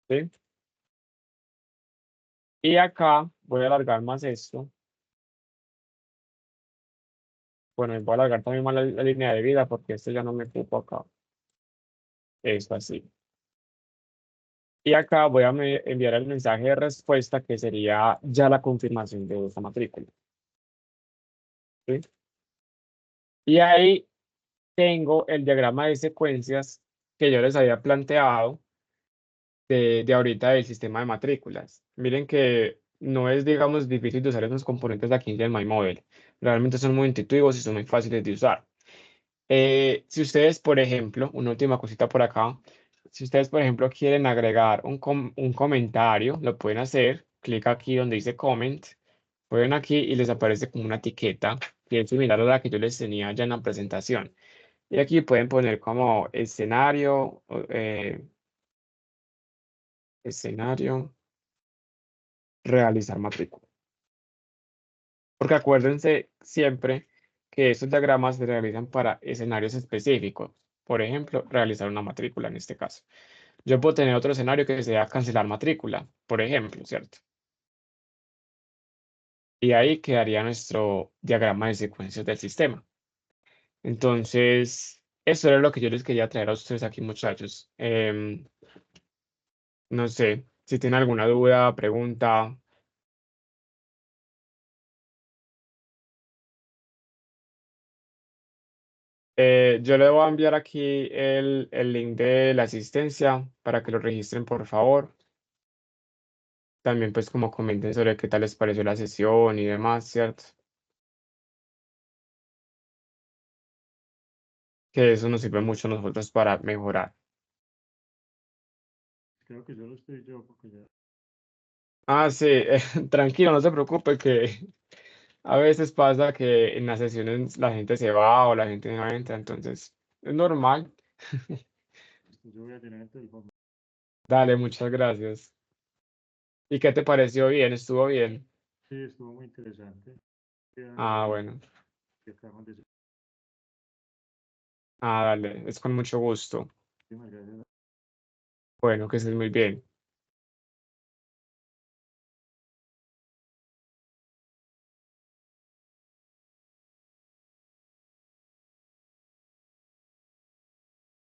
¿Sí? Y acá voy a alargar más esto. Bueno, y voy a alargar también más la línea de vida porque esto ya no me ocupa acá. Esto así. Y acá voy a enviar el mensaje de respuesta que sería ya la confirmación de esta matrícula. ¿Sí? Y ahí tengo el diagrama de secuencias que yo les había planteado de ahorita del sistema de matrículas. Miren que no es, digamos, difícil de usar esos componentes de aquí en My Model. Realmente son muy intuitivos y son muy fáciles de usar. Si ustedes, por ejemplo, una última cosita por acá, si ustedes, por ejemplo, quieren agregar un comentario, lo pueden hacer. Clic aquí donde dice comment, pueden aquí y les aparece como una etiqueta que es similar a la que yo les tenía ya en la presentación. Y aquí pueden poner como escenario, realizar matrícula. Porque acuérdense siempre que estos diagramas se realizan para escenarios específicos. Por ejemplo, realizar una matrícula en este caso. Yo puedo tener otro escenario que sea cancelar matrícula, por ejemplo, ¿cierto? Y ahí quedaría nuestro diagrama de secuencias del sistema. Entonces, eso era lo que yo les quería traer a ustedes aquí, muchachos. No sé si tienen alguna duda, pregunta. Yo le voy a enviar aquí el link de la asistencia para que lo registren, por favor. También pues como comenten sobre qué tal les pareció la sesión y demás, ¿cierto? Que eso nos sirve mucho a nosotros para mejorar. Creo que solo estoy yo, porque ya. Ah, sí, tranquilo, no se preocupe que a veces pasa que en las sesiones la gente se va o la gente no entra, entonces es normal. Yo voy a tener el teléfono. Dale, muchas gracias. ¿Y qué te pareció bien? ¿Estuvo bien? Sí, estuvo muy interesante. Ah, bueno. Que acabamos de Ah, dale, es con mucho gusto. Muchísimas gracias. Bueno, que estés muy bien.